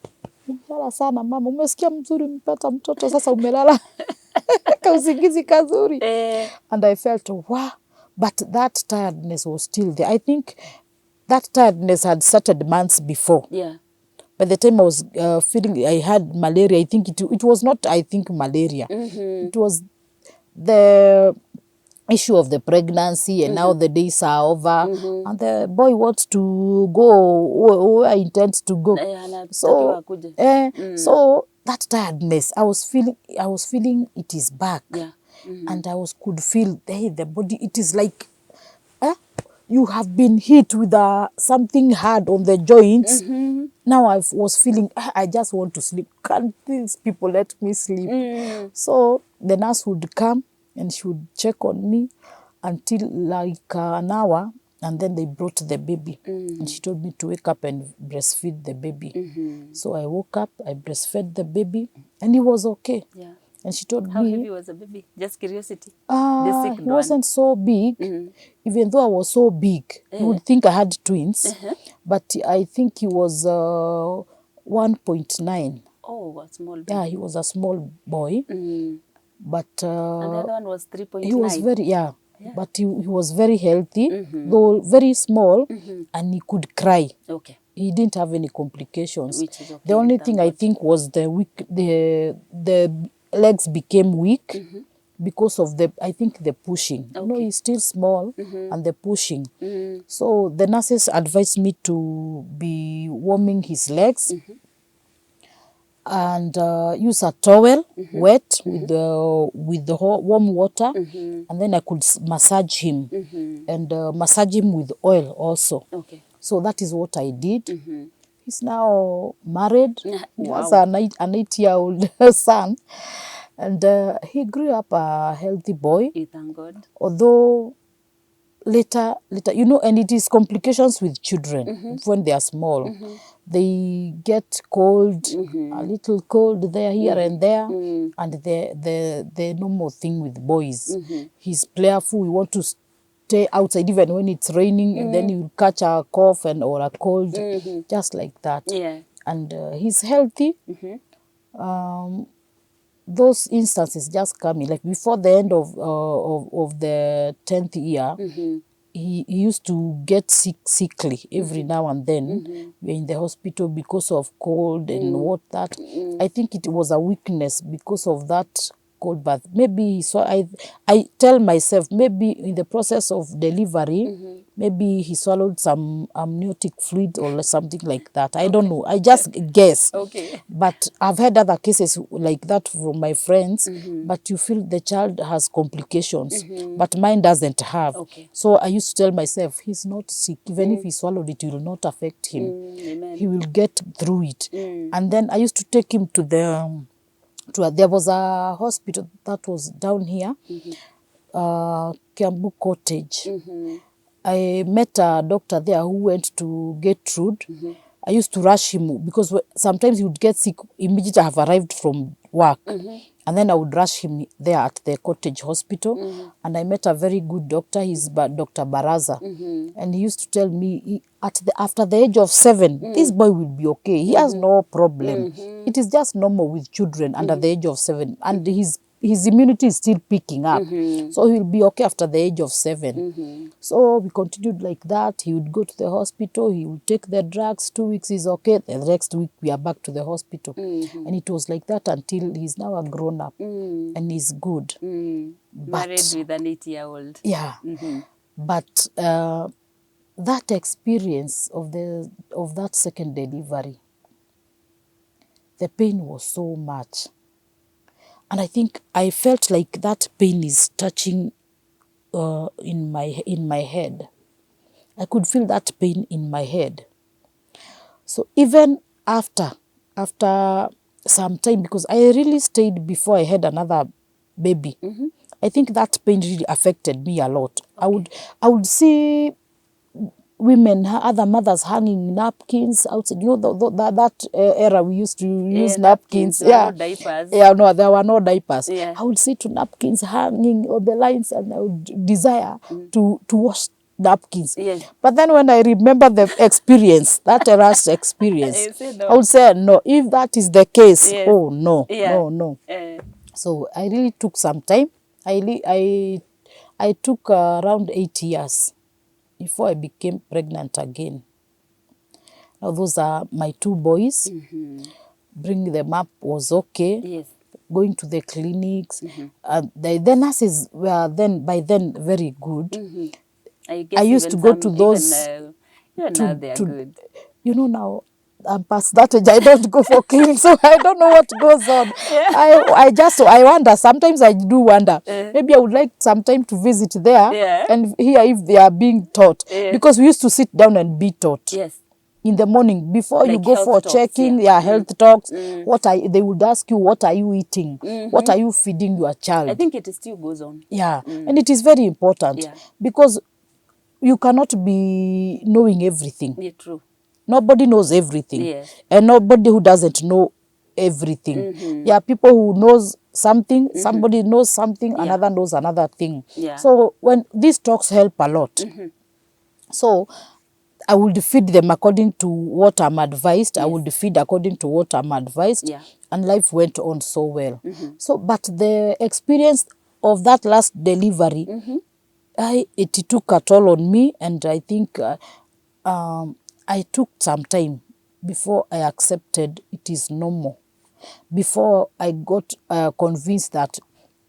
umelala sana mama, umesikia mzuri, mpata mtoto, sasa umelala. Kausingizi kazuri. And I felt, wow. But that tiredness was still there. I think that tiredness had started months before. Yeah. By the time I was feeling, I had malaria. I think it was not, I think, malaria. It was the issue of the pregnancy, and now the days are over, and the boy wants to go where he intends to go. So, so that tiredness, I was feeling it is back. Yeah. And I could feel, hey, the body, it is like, you have been hit with something hard on the joints. Now I was feeling, I just want to sleep. Can't these people let me sleep? So the nurse would come and she would check on me until like an hour, and then they brought the baby. And she told me to wake up and breastfeed the baby. So I woke up, I breastfed the baby, and he was okay. Yeah. And she told How me... How heavy was the baby? Just curiosity. He wasn't so big. Even though I was so big, you would think I had twins. But I think he was 1.9. Oh, a small baby. Yeah, he was a small boy. But... and the other one was 3.9. He was very, but he was very healthy, though very small, and he could cry. Okay. He didn't have any complications. Which is okay. The only thing I think was the legs became weak because of I think the pushing. Okay. You know, he's still small, and the pushing. So the nurses advised me to be warming his legs and use a towel wet with the warm water, and then I could massage him and massage him with oil also. Okay. So that is what I did. He's now married. He has Wow. an 8-year-old son. And he grew up a healthy boy. You thank God. Although later, and it is complications with children when they are small. They get cold, a little cold there, here and there, and the normal thing with boys. He's playful, we want to stay outside even when it's raining, and then you catch a cough or a cold, just like that. Yeah. And he's healthy. Those instances just coming, like before the end of the 10th year, he used to get sickly every now and then. We're in the hospital because of cold and what that. I think it was a weakness because of that cold bath. Maybe I tell myself, maybe in the process of delivery, maybe he swallowed some amniotic fluid or something like that. I don't know. I just guess. Okay. But I've had other cases like that from my friends, but you feel the child has complications, but mine doesn't have. Okay. So I used to tell myself, he's not sick. Even if he swallowed it, it will not affect him. Amen. He will get through it. And then I used to take him to there was a hospital that was down here, Kiambu Cottage. I met a doctor there who went to Gertrude. I used to rush him because sometimes he would get sick immediately I have arrived from work. And then I would rush him there at the cottage hospital. And I met a very good doctor. He's Dr. Baraza. And he used to tell me, after the age of 7, this boy will be okay. He has no problem. It is just normal with children under the age of 7. And his immunity is still picking up. So he will be okay after the age of 7. So we continued like that. He would go to the hospital. He would take the drugs. 2 weeks is okay. The next week we are back to the hospital. And it was like that until he's now a grown up. And he's good. Married with an 8-year-old. Yeah. But that experience of that second delivery, the pain was so much. And I think I felt like that pain is touching in my head. I could feel that pain in my head. So even after some time, because I really stayed before I had another baby, I think that pain really affected me a lot. Okay. I would see women, other mothers hanging napkins outside. You know, that era we used to use napkins. Yeah. No diapers. Yeah, no, there were no diapers. Yeah. I would see 2 napkins hanging on the lines, and I would desire to wash napkins. Yes. But then when I remember the experience, that era's experience, No. I would say, no, if that is the case, Yes. oh, no, Yeah. no. So I really took some time. I took around 8 years before I became pregnant again. Now those are my 2 boys. Bringing them up was okay. Yes. Going to the clinics. The nurses were by then very good. I guess I used to go to those. Even now they are good. You know, now I'm past that age. I don't go for clinics, so I don't know what goes on. Yeah. I wonder. Sometimes I do wonder. Maybe I would like some time to visit there and hear if they are being taught. Because we used to sit down and be taught. Yes. In the morning before like you go for talks, checking, health talks. They would ask you, what are you eating? What are you feeding your child? I think it still goes on. Yeah, and it is very important because you cannot be knowing everything. Yeah, true. Nobody knows everything. Yes. And nobody who doesn't know everything. Yeah, people who knows something, somebody knows something, another knows another thing. Yeah. So when these talks help a lot. So I would feed them according to what I'm advised. Yes. I would feed according to what I'm advised. Yeah. And life went on so well. So, but the experience of that last delivery, it took a toll on me. And I think I took some time before I accepted it is normal. Before I got convinced that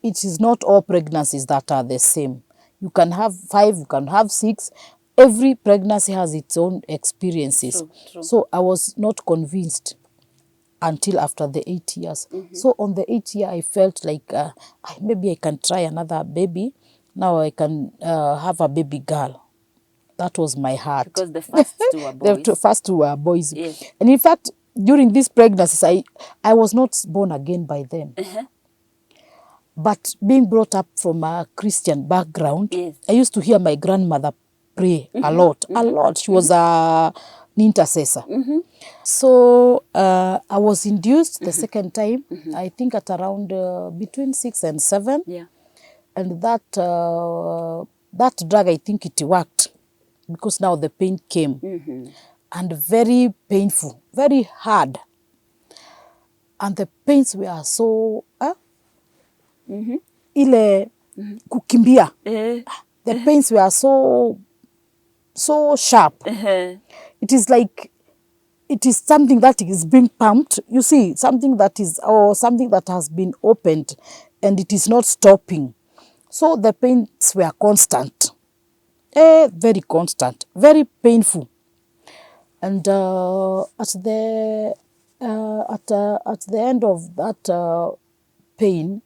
it is not all pregnancies that are the same. You can have 5, you can have 6. Every pregnancy has its own experiences. True. So I was not convinced until after the 8 years. So on the 8th year, I felt like maybe I can try another baby. Now I can have a baby girl. That was my heart. Because the first two were The boys. first two were boys. Yes. And in fact, during these pregnancies, I was not born again by then. But being brought up from a Christian background, Yes. I used to hear my grandmother pray a lot. She was an intercessor. So I was induced the second time, I think at around between 6 and 7. Yeah. And that drug, I think it worked, because now the pain came. And very painful, very hard. And the pains were so ile kukimbia. The pains were so sharp. It is like it is something that is being pumped. You see, something that has been opened and it is not stopping. So the pains were constant. Very constant, very painful. And at the end of that pain,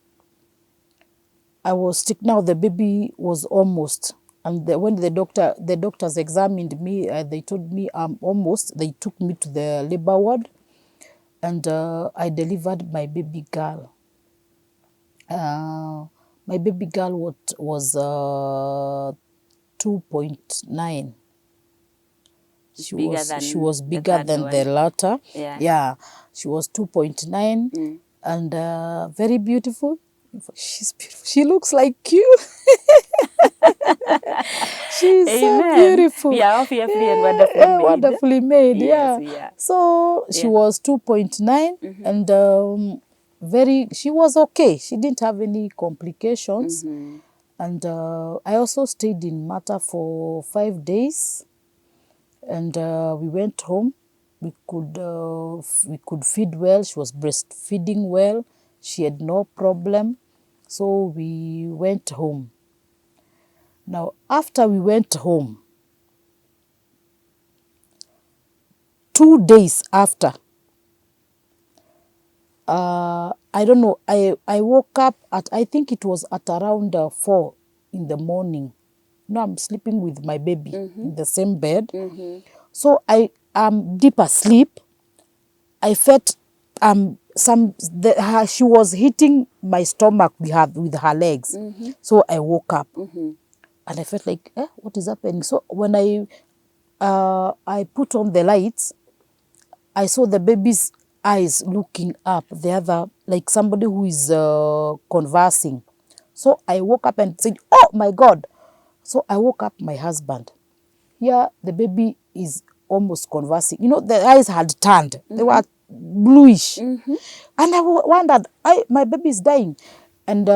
I was sick. Now the baby was almost, and when the doctors examined me, they told me I'm almost. They took me to the labor ward, and I delivered my baby girl. My baby girl was 2.9. She was bigger than the latter. Yeah, she was 2.9 and very beautiful. She's beautiful. She looks like you. She's so beautiful. Yeah, fearfully and wonderfully made. Wonderfully made, Yes, yeah. So she was 2.9 and she was okay. She didn't have any complications. And I also stayed in Mata for 5 days. And we went home. We could feed well. She was breastfeeding well. She had no problem. So we went home. Now, after we went home, 2 days after, I don't know, I woke up I think it was at around 4 in the morning. Now I'm sleeping with my baby in the same bed. So I am deep asleep. I felt she was hitting my stomach with her legs. So I woke up and I felt like, what is happening? So when I put on the lights, I saw the baby's eyes looking up, the other, like somebody who is conversing. So I woke up and said, oh my God. So I woke up my husband. Here, the baby is almost conversing. You know, the eyes had turned. They were bluish. And I wondered, my baby is dying. And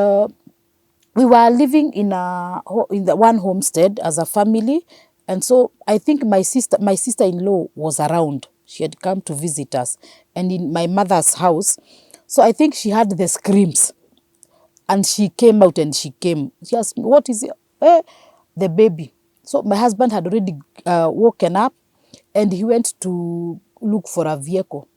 we were living in the one homestead as a family. And so I think my sister-in-law was around. She had come to visit us. And in my mother's house. So I think she heard the screams. And she came out and she asked me, what is it? The baby. So my husband had already woken up and he went to look for a vehicle.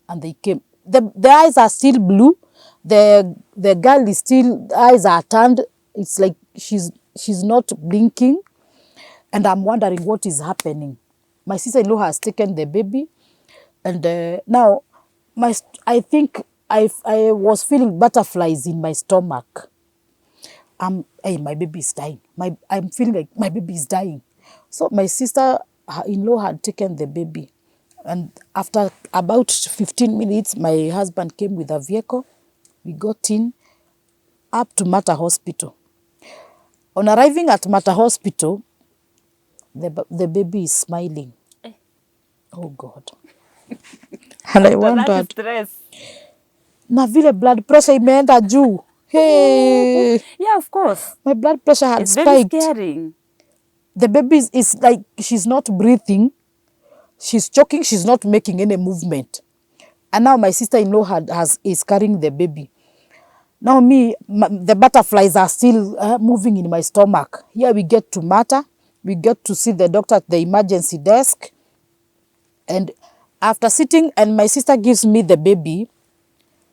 And they came. The eyes are still blue. The girl is still, the eyes are turned. It's like she's not blinking. And I'm wondering what is happening. My sister-in-law has taken the baby. And now, I think I was feeling butterflies in my stomach. My baby is dying. I'm feeling like my baby is dying. So my sister-in-law had taken the baby. And after about 15 minutes, my husband came with a vehicle. We got in up to Mata Hospital. On arriving at Mata Hospital, the baby is smiling. Oh God. And I wondered, na vile blood pressure imeenda juu. Hey. Yeah, of course. My blood pressure had spiked. Very scary. The baby is like, she's not breathing. She's choking. She's not making any movement. And now my sister-in-law is carrying the baby. Now the butterflies are still moving in my stomach. Here we get to Mata. We get to see the doctor at the emergency desk. And after sitting, and my sister gives me the baby,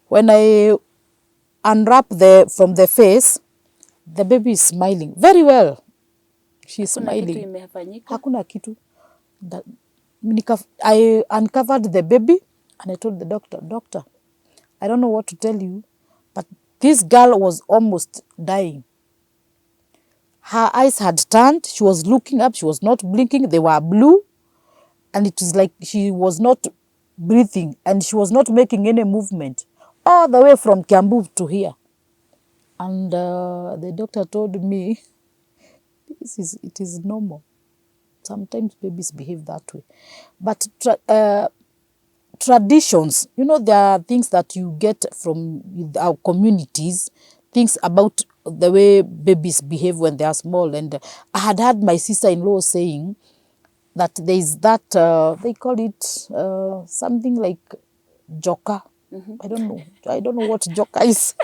when I unwrap from the face, the baby is smiling very well. She's Kuna kitu smiling. imefanyika? Hakuna kitu. I uncovered the baby and I told the doctor, I don't know what to tell you, but this girl was almost dying. Her eyes had turned. She was looking up. She was not blinking. They were blue. And it was like she was not breathing and she was not making any movement all the way from Kiambu to here. And the doctor told me, it is normal. Sometimes babies behave that way. But traditions, you know, there are things that you get from our communities, things about the way babies behave when they are small. And I had heard my sister-in-law saying that there is that, they call it something like joka. I don't know what joka is.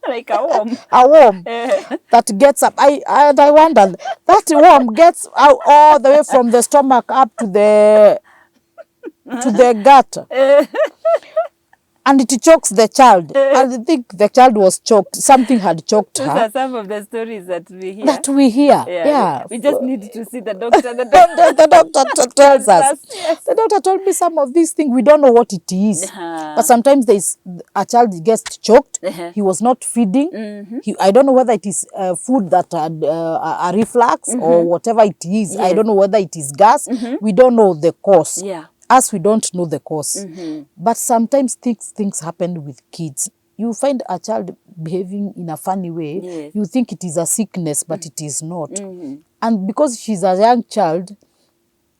Like a worm. A worm that gets up. I wondered, that worm gets out all the way from the stomach up to the gut. And it chokes the child. And I think the child was choked. Something had choked Those her. are some of the stories that we hear. Yeah. We just need to see the doctor. The doctor tells us. Yes. The doctor told me some of these things. We don't know what it is. But sometimes a child gets choked. He was not feeding. I don't know whether it is food that had a reflux or whatever it is. Yes. I don't know whether it is gas. We don't know the cause. Yeah. As we don't know the cause. But sometimes things happen with kids. You find a child behaving in a funny way. Yes. You think it is a sickness, but it is not. And because she's a young child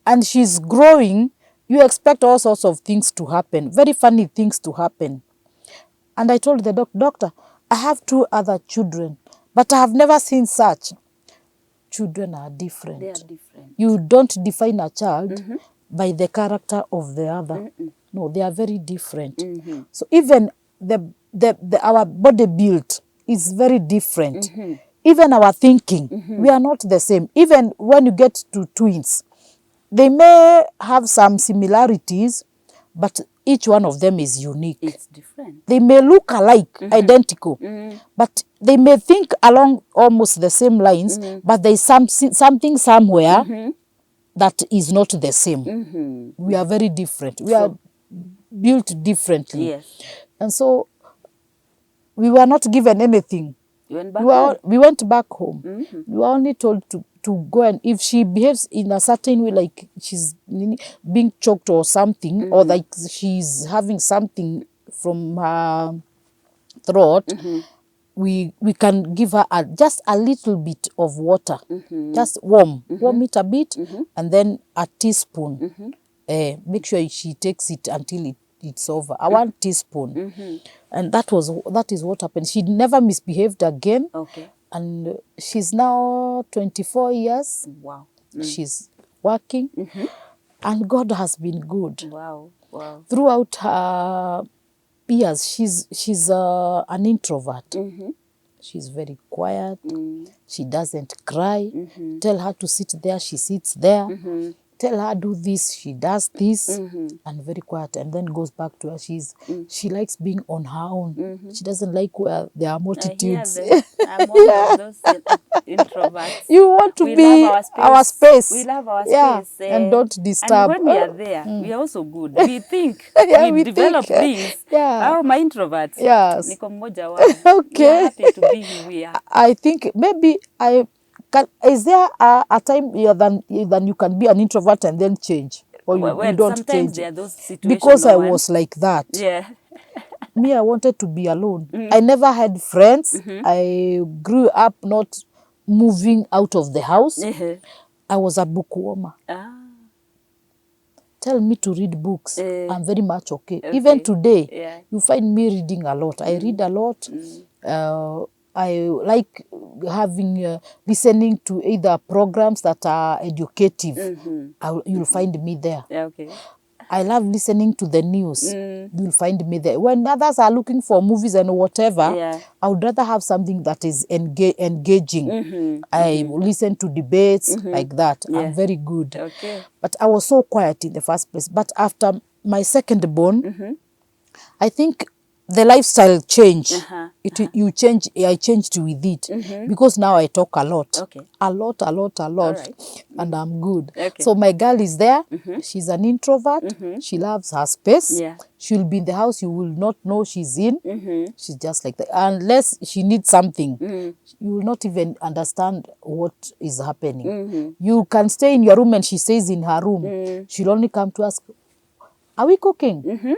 and she's growing, you expect all sorts of things to happen, very funny things to happen. And I told the doctor, I have 2 other children, but I have never seen such. Children are different. They are different. You don't define a child by the character of the other. No, they are very different. So even our body build is very different. Even our thinking, we are not the same. Even when you get to twins, they may have some similarities, but each one of them is unique. It's different. They may look alike, identical, but they may think along almost the same lines, but there is something somewhere that is not the same. We are very different. We are built differently. Yes. And so we were not given anything. You went back home? We went back home. We were only told to go, and if she behaves in a certain way, like she's being choked or something, or like she's having something from her throat, we can give her just a little bit of water, just warm it a bit, and then a teaspoon. Make sure she takes it until it's over. 1 teaspoon. And that is what happened. She never misbehaved again. Okay. And she's now 24 years. Wow. She's working. And God has been good. Wow. Wow. Throughout her years, she's an introvert. She's very quiet. She doesn't cry. Tell her to sit there, she sits there. Tell her do this, she does this, and very quiet, and then goes back to her. She likes being on her own. She doesn't like where there are multitudes. I'm one of those introverts. You want to be our space. We love our space. And don't disturb. And when we are there, we are also good. We think. We develop think. things. Yeah. My introverts. Yes. Niko mmoja wao. Okay. We are happy to be who we are. I think maybe is there a time than you can be an introvert and then change? Or you don't sometimes change? there are those situations. Because I was like that. Yeah. Me, I wanted to be alone. I never had friends. I grew up not moving out of the house. I was a bookwormer. Tell me to read books. I'm very much okay. Even today, you find me reading a lot. I read a lot. I like listening to either programs that are educative. You'll find me there. Okay. I love listening to the news. You'll find me there. When others are looking for movies and whatever, I would rather have something that is engaging. I listen to debates like that. I'm very good. Okay. But I was so quiet in the first place. But after my second born, I think the lifestyle change. Uh-huh. You change. I changed with it because now I talk a lot, Okay. a lot, All right. and I'm good. Okay. So my girl is there. She's an introvert. She loves her space. Yeah. She'll be in the house. You will not know she's in. She's just like that. Unless she needs something, you will not even understand what is happening. You can stay in your room and she stays in her room. She'll only come to ask, "Are we cooking?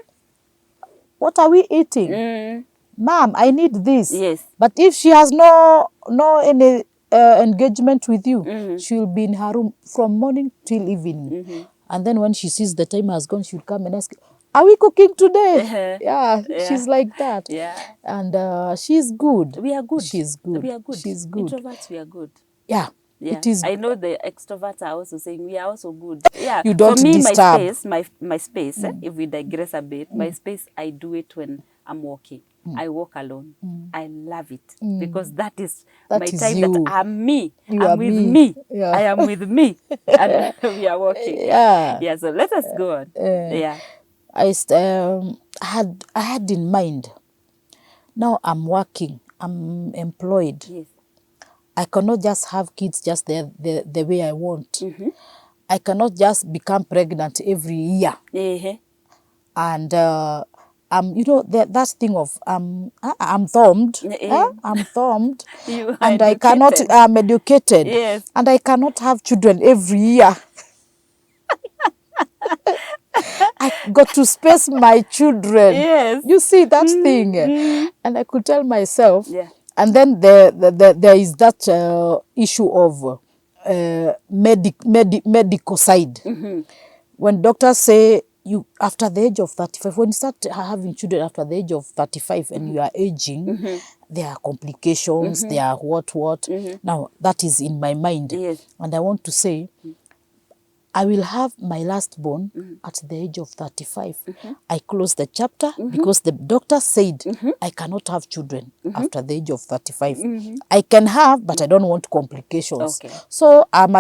What are we eating? Mom, I need this." Yes. But if she has no any engagement with you, she'll be in her room from morning till evening. And then when she sees the time has gone, she'll come and ask, "Are we cooking today?" Yeah, Yeah. she's like that. Yeah. And she's good. We are good. She's good. We are good. She's good. Introverts, we are good. Yeah. Yeah. It is. I know the extroverts are also saying we are also good. Yeah. You don't For me, disturb. my space, if we digress a bit, my space, I do it when I'm walking. I walk alone. I love it because that is That my is time you. that I'm me. You I'm are with me. me. Yeah. I am with me. And we are walking. Yeah. Yeah. So let us go on. Yeah. I had in mind. Now I'm working. I'm employed. Yes. I cannot just have kids just the way I want. I cannot just become pregnant every year. And that thing of I'm thumbed. I'm thumbed. You are And I cannot. educated. I'm educated. Yes. And I cannot have children every year. I got to space my children. Yes. You see that thing, and I could tell myself. Yeah. And then there is that issue of medical side. When doctors say you after the age of 35, when you start having children after the age of 35 and you are aging, there are complications. There are what. Now that is in my mind, Yes. and I want to say, I will have my last born at the age of 35. I close the chapter because the doctor said I cannot have children after the age of 35. I can have, but I don't want complications. Okay. So I'm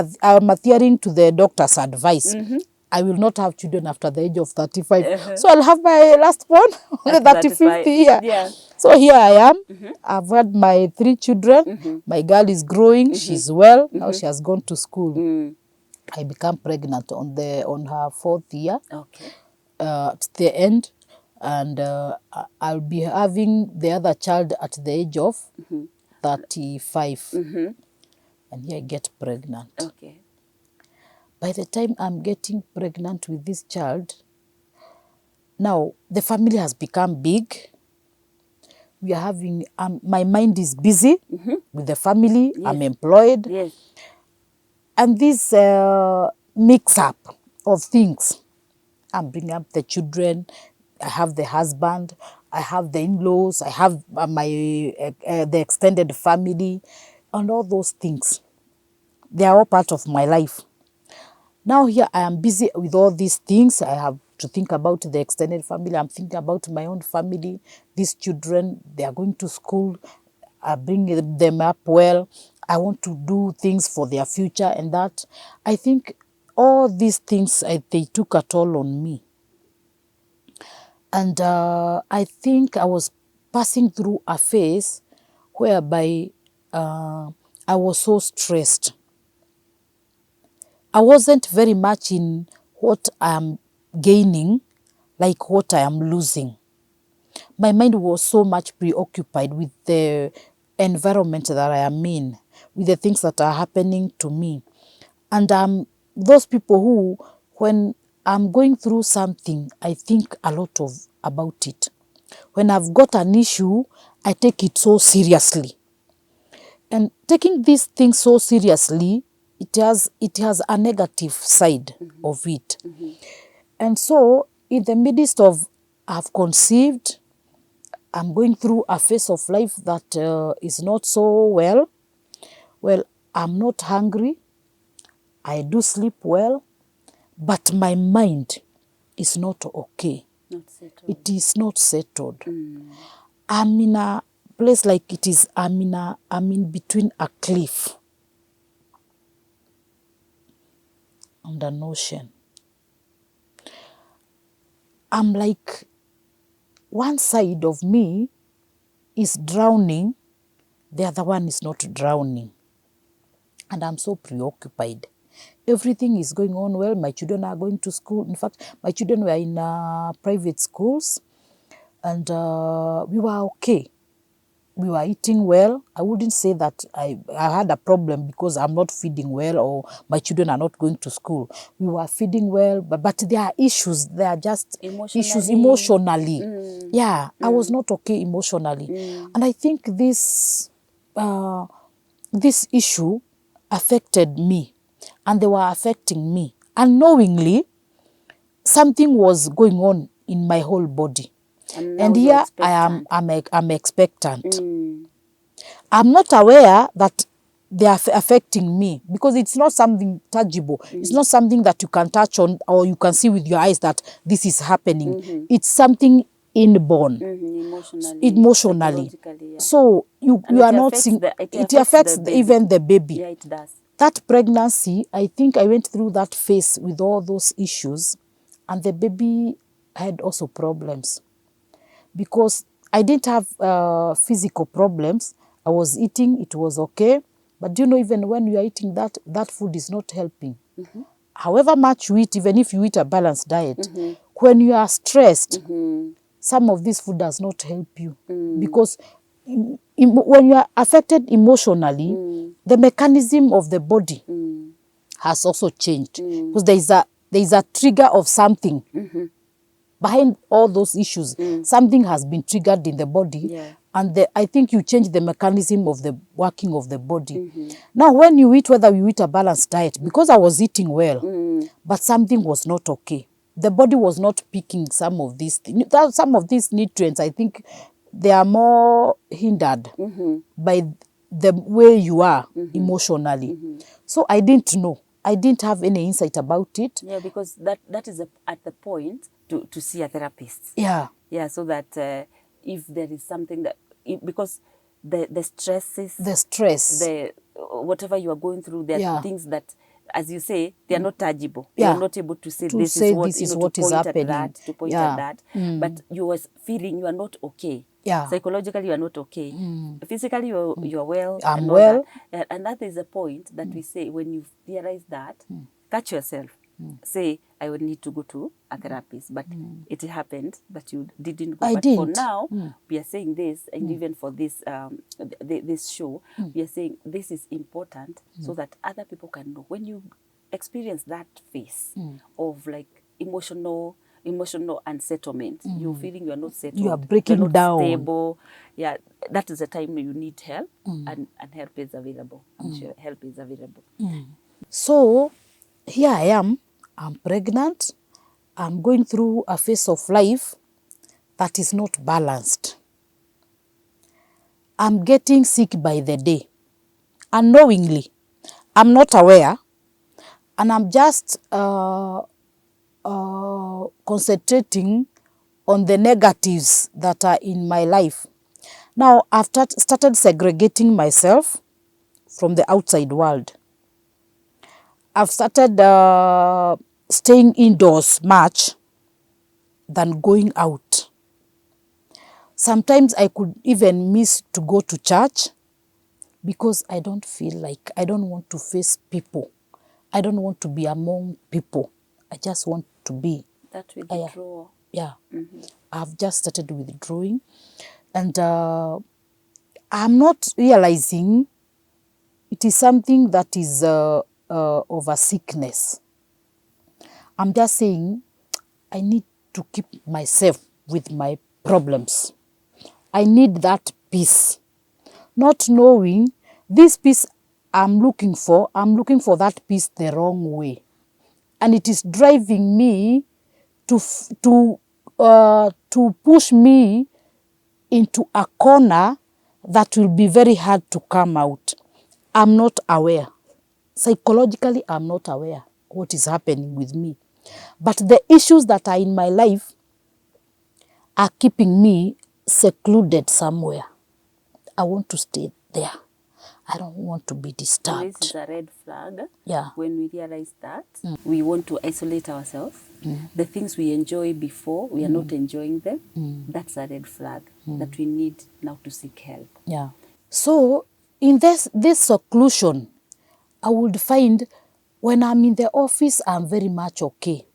adhering to the doctor's advice. I will not have children after the age of 35. So I'll have my last born on the At 35th 35. year. Yeah. So here I am. I've had my 3 children. My girl is growing. She's well. Now she has gone to school. I become pregnant on her 4th year. Okay. At the end, and I'll be having the other child at the age of 35. And here I get pregnant. Okay. By the time I'm getting pregnant with this child, now the family has become big. We are having, my mind is busy with the family. Yes. I'm employed. Yes. And this mix-up of things, I'm bringing up the children, I have the husband, I have the in-laws, I have the extended family, and all those things. They are all part of my life. Now here I am busy with all these things. I have to think about the extended family. I'm thinking about my own family. These children, they are going to school. I bring them up well. I want to do things for their future and that. I think all these things, they took a toll on me. And I think I was passing through a phase whereby I was so stressed. I wasn't very much in what I am gaining, like what I am losing. My mind was so much preoccupied with the environment that I am in, with the things that are happening to me. And those people who, when I'm going through something, I think a lot about it. When I've got an issue, I take it so seriously. And taking these things so seriously, it has a negative side of it. And so, in the midst of I've conceived, I'm going through a phase of life that is not so well. Well, I'm not hungry. I do sleep well. But my mind is not okay. Not settled. It is not settled. I'm in a place like I'm in between a cliff and an ocean. I'm like one side of me is drowning, the other one is not drowning. And I'm so preoccupied. Everything is going on well. My children are going to school. In fact, my children were in private schools, and we were okay. We were eating well. I wouldn't say that I had a problem because I'm not feeding well or my children are not going to school. We were feeding well, but there are issues. There are just issues emotionally. Yeah, I was not okay emotionally. And I think this issue affected me, and they were affecting me. Unknowingly, something was going on in my whole body. And here I am, I'm expectant. I'm not aware that they are affecting me because it's not something tangible. It's not something that you can touch on or you can see with your eyes that this is happening. It's something inborn, emotionally. Yeah. So you are not seeing, it affects even the baby. Yeah, it does. That pregnancy, I think I went through that phase with all those issues, and the baby had also problems because I didn't have physical problems. I was eating, it was okay. But do you know, even when you are eating that food is not helping. However much you eat, even if you eat a balanced diet, when you are stressed, some of this food does not help you. Because when you are affected emotionally, the mechanism of the body has also changed. Because there is a trigger of something. Behind all those issues, something has been triggered in the body. Yeah. And I think you change the mechanism of the working of the body. Now, when you eat, whether you eat a balanced diet, because I was eating well, but something was not okay. The body was not picking some of these things. Some of these nutrients, I think, they are more hindered by the way you are emotionally. So I didn't know. I didn't have any insight about it. Yeah, because that is at the point to see a therapist. Yeah. Yeah, so that if there is something that, because the stresses, The stress. the whatever you are going through, there are things that, as you say, they are not tangible. Yeah. You are not able to say To this say is what, this is to what is point at happening. that, to point Yeah. at that. But you are feeling you are not okay. Yeah. Psychologically, you are not okay. Physically, you are well. I'm and all well. that. And that is a point that we say, when you realize that, catch yourself. Say, I would need to go to a therapist, but it happened that you didn't go. I But didn't. for now, we are saying this, and even for this this show, we are saying this is important so that other people can know. When you experience that phase of like emotional unsettlement, you're feeling you are not settled, You are breaking you're not down. stable. Yeah, that is the time you need help, and help is available. I'm sure help is available. So here I am. I'm pregnant. I'm going through a phase of life that is not balanced. I'm getting sick by the day. Unknowingly. I'm not aware. And I'm just concentrating on the negatives that are in my life. Now, I've started segregating myself from the outside world. I've started staying indoors much than going out. Sometimes I could even miss to go to church because I don't feel like, I don't want to face people. I don't want to be among people. I just want to be. That withdrawal. Yeah. I've just started withdrawing. And I'm not realizing it is something that is of a sickness. I'm just saying I need to keep myself with my problems. I need that peace. Not knowing this peace I'm looking for that peace the wrong way. And it is driving me to push me into a corner that will be very hard to come out. I'm not aware. Psychologically, I'm not aware what is happening with me. But the issues that are in my life are keeping me secluded somewhere. I want to stay there. I don't want to be And this disturbed. is a red flag. Yeah. When we realize that we want to isolate ourselves, the things we enjoy before, we are not enjoying them, that's a red flag that we need now to seek help. Yeah. So in this seclusion, I would find when I'm in the office, I'm very much okay.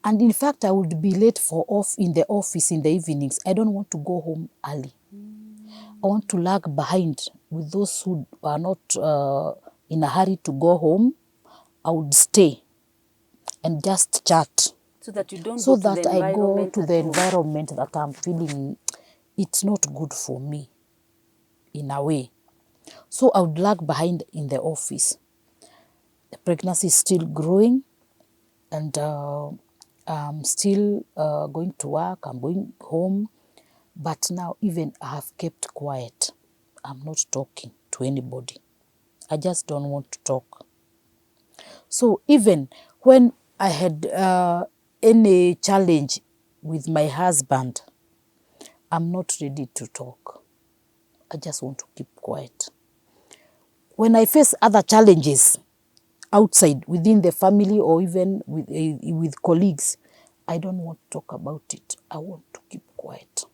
And in fact, I would be late in the office in the evenings. I don't want to go home early. I want to lag behind with those who are not in a hurry to go home. I would stay and just chat. So that you don't So go to that the I go environment to at the home. environment that I'm feeling it's not good for me in a way. So I would lag behind in the office. The pregnancy is still growing and I'm still going to work, I'm going home. But now even I have kept quiet. I'm not talking to anybody. I just don't want to talk. So even when I had any challenge with my husband, I'm not ready to talk. I just want to keep quiet. When I face other challenges outside, within the family or even with colleagues, I don't want to talk about it. I want to keep quiet.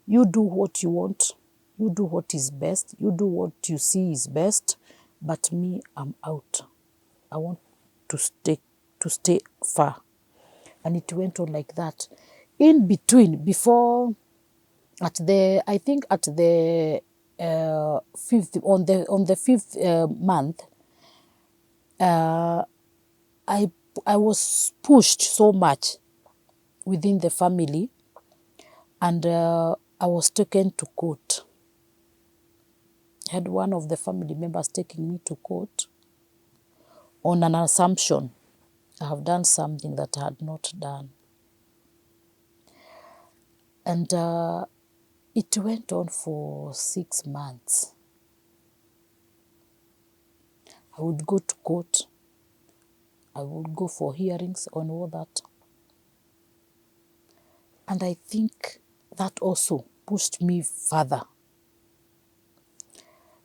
You do what you want. You do what is best. You do what you see is best. But me, I'm out. I want to stay far. And it went on like that. In between, before, I think at the fifth, on the fifth month, I was pushed so much within the family, and I was taken to court. I had one of the family members taking me to court on an assumption I have done something that I had not done. And it went on for 6 months. I would go to court. I would go for hearings on all that. And I think that also pushed me further.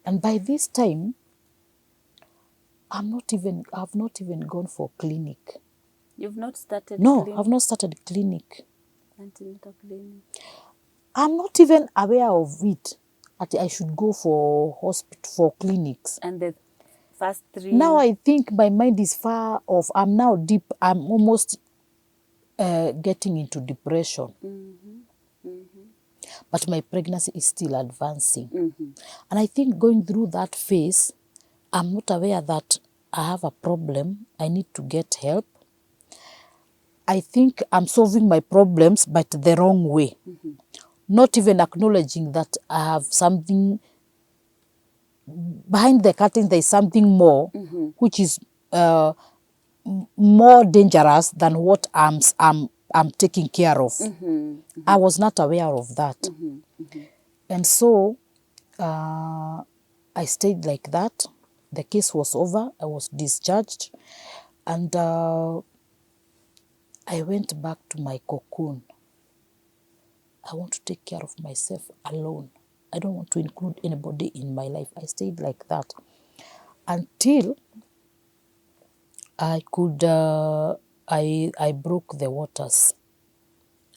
And by this time, I've not even gone for clinic. You've not started No, clinic? I've not started clinic. Antenatal clinic. I'm not even aware of it. That I should go for clinics. And the first 3? Now I think my mind is far off. I'm now deep. I'm almost getting into depression. But my pregnancy is still advancing. And I think going through that phase, I'm not aware that I have a problem. I need to get help. I think I'm solving my problems, but the wrong way. Not even acknowledging that I have something behind the curtain. There's something more, which is more dangerous than what I'm taking care of. I was not aware of that. And so I stayed like that. The case was over. I was discharged. And I went back to my cocoon. I want to take care of myself alone. I don't want to include anybody in my life. I stayed like that until I could, I broke the waters.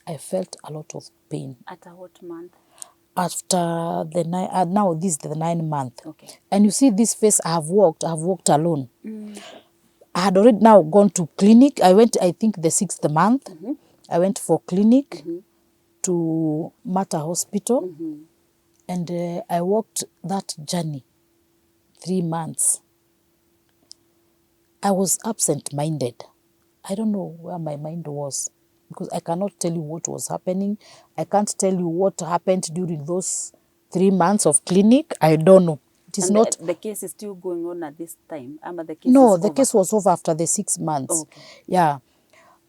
I felt a lot of pain. At what month? After the now this is the 9th month. Okay. And you see this phase I have walked alone. I had already now gone to clinic. I went, I think, the 6th month. I went for clinic to Mater Hospital. And I walked that journey 3 months. I was absent-minded. I don't know where my mind was because I cannot tell you what was happening. I can't tell you what happened during those 3 months of clinic. I don't know. It is And not. the case is still going on at this time? The case No, is the over? case was over after the 6 months. Okay. Yeah.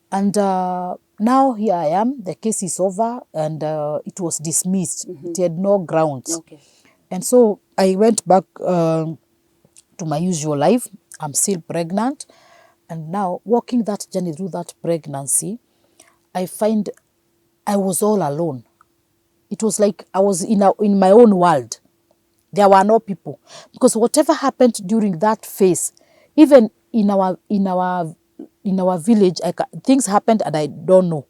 And now here I am. The case is over and it was dismissed. It had no grounds. Okay. And so I went back to my usual life. I'm still pregnant. And now walking that journey through that pregnancy, I find I was all alone. It was like I was in my own world. There were no people. Because whatever happened during that phase, even in our village, things happened and I don't know.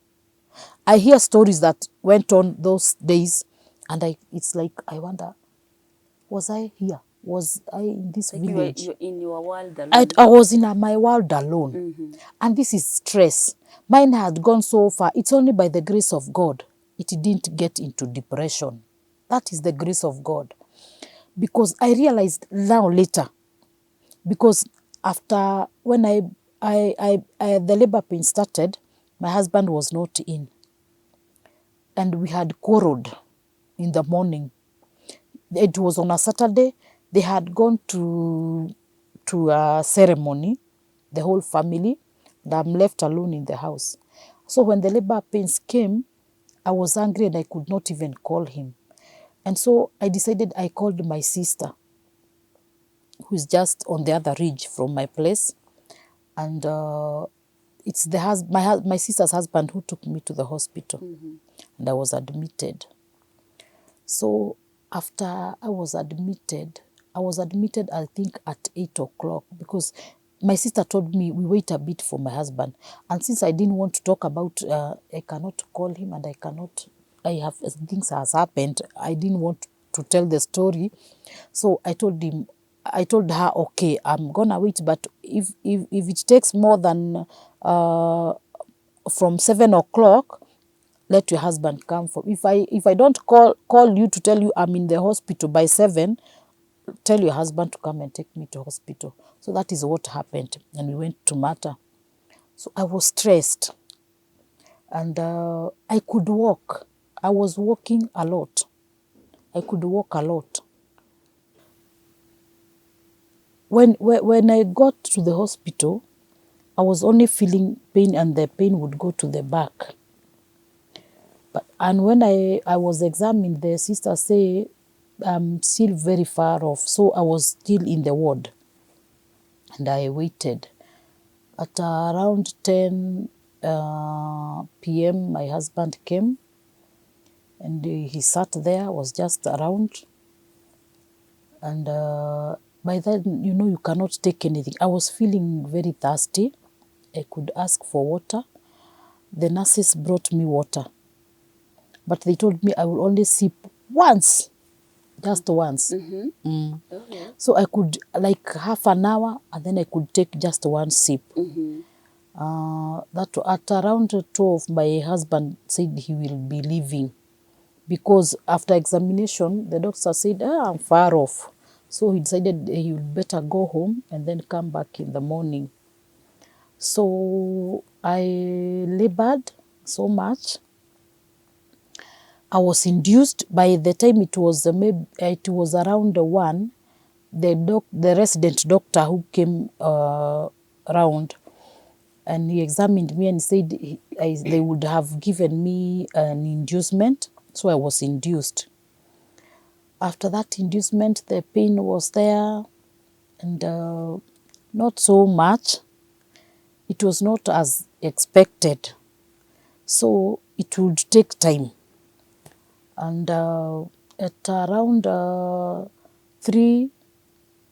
I hear stories that went on those days, and it's like I wonder, was I here? Was I in this Like village? you're in your world alone. I was in my world alone. And this is stress. Mine had gone so far. It's only by the grace of God it didn't get into depression. That is the grace of God. Because I realized now later, because after when the labor pain started, my husband was not in. And we had quarreled in the morning. It was on a Saturday. They had gone to a ceremony, the whole family, and I'm left alone in the house. So when the labor pains came, I was angry and I could not even call him. And so I decided I called my sister, who is just on the other ridge from my place. And it's my sister's husband who took me to the hospital. And I was admitted. So after I was admitted, I think at 8 o'clock, because my sister told me we wait a bit for my husband. And since I didn't want to talk about, I cannot call him and I have things has happened. I didn't want to tell the story. So I told her, okay, I'm gonna wait, but if it takes more than from 7 o'clock, let your husband come for. If I don't call you to tell you I'm in the hospital by 7, tell your husband to come and take me to hospital. So that is what happened, and we went to Mata. So I was stressed, and I could walk. I was walking a lot. I could walk a lot. When I got to the hospital, I was only feeling pain, and the pain would go to the back. And when I was examined, the sister say I'm still very far off. So I was still in the ward. And I waited. At around 10 p.m., my husband came. And he sat there, was just around. And by then, you cannot take anything. I was feeling very thirsty. I could ask for water. The nurses brought me water. But they told me I will only sip once. Just once. Okay. So I could, like half an hour, and then I could take just one sip. That at around 12, my husband said he will be leaving, because after examination, the doctor said, I'm far off. So he decided he would better go home and then come back in the morning. So I labored so much. I was induced. By the time it was around 1, the resident doctor who came around, and he examined me and said they would have given me an inducement. So I was induced. After that inducement, the pain was there, and not so much. It was not as expected. So it would take time. And at around 3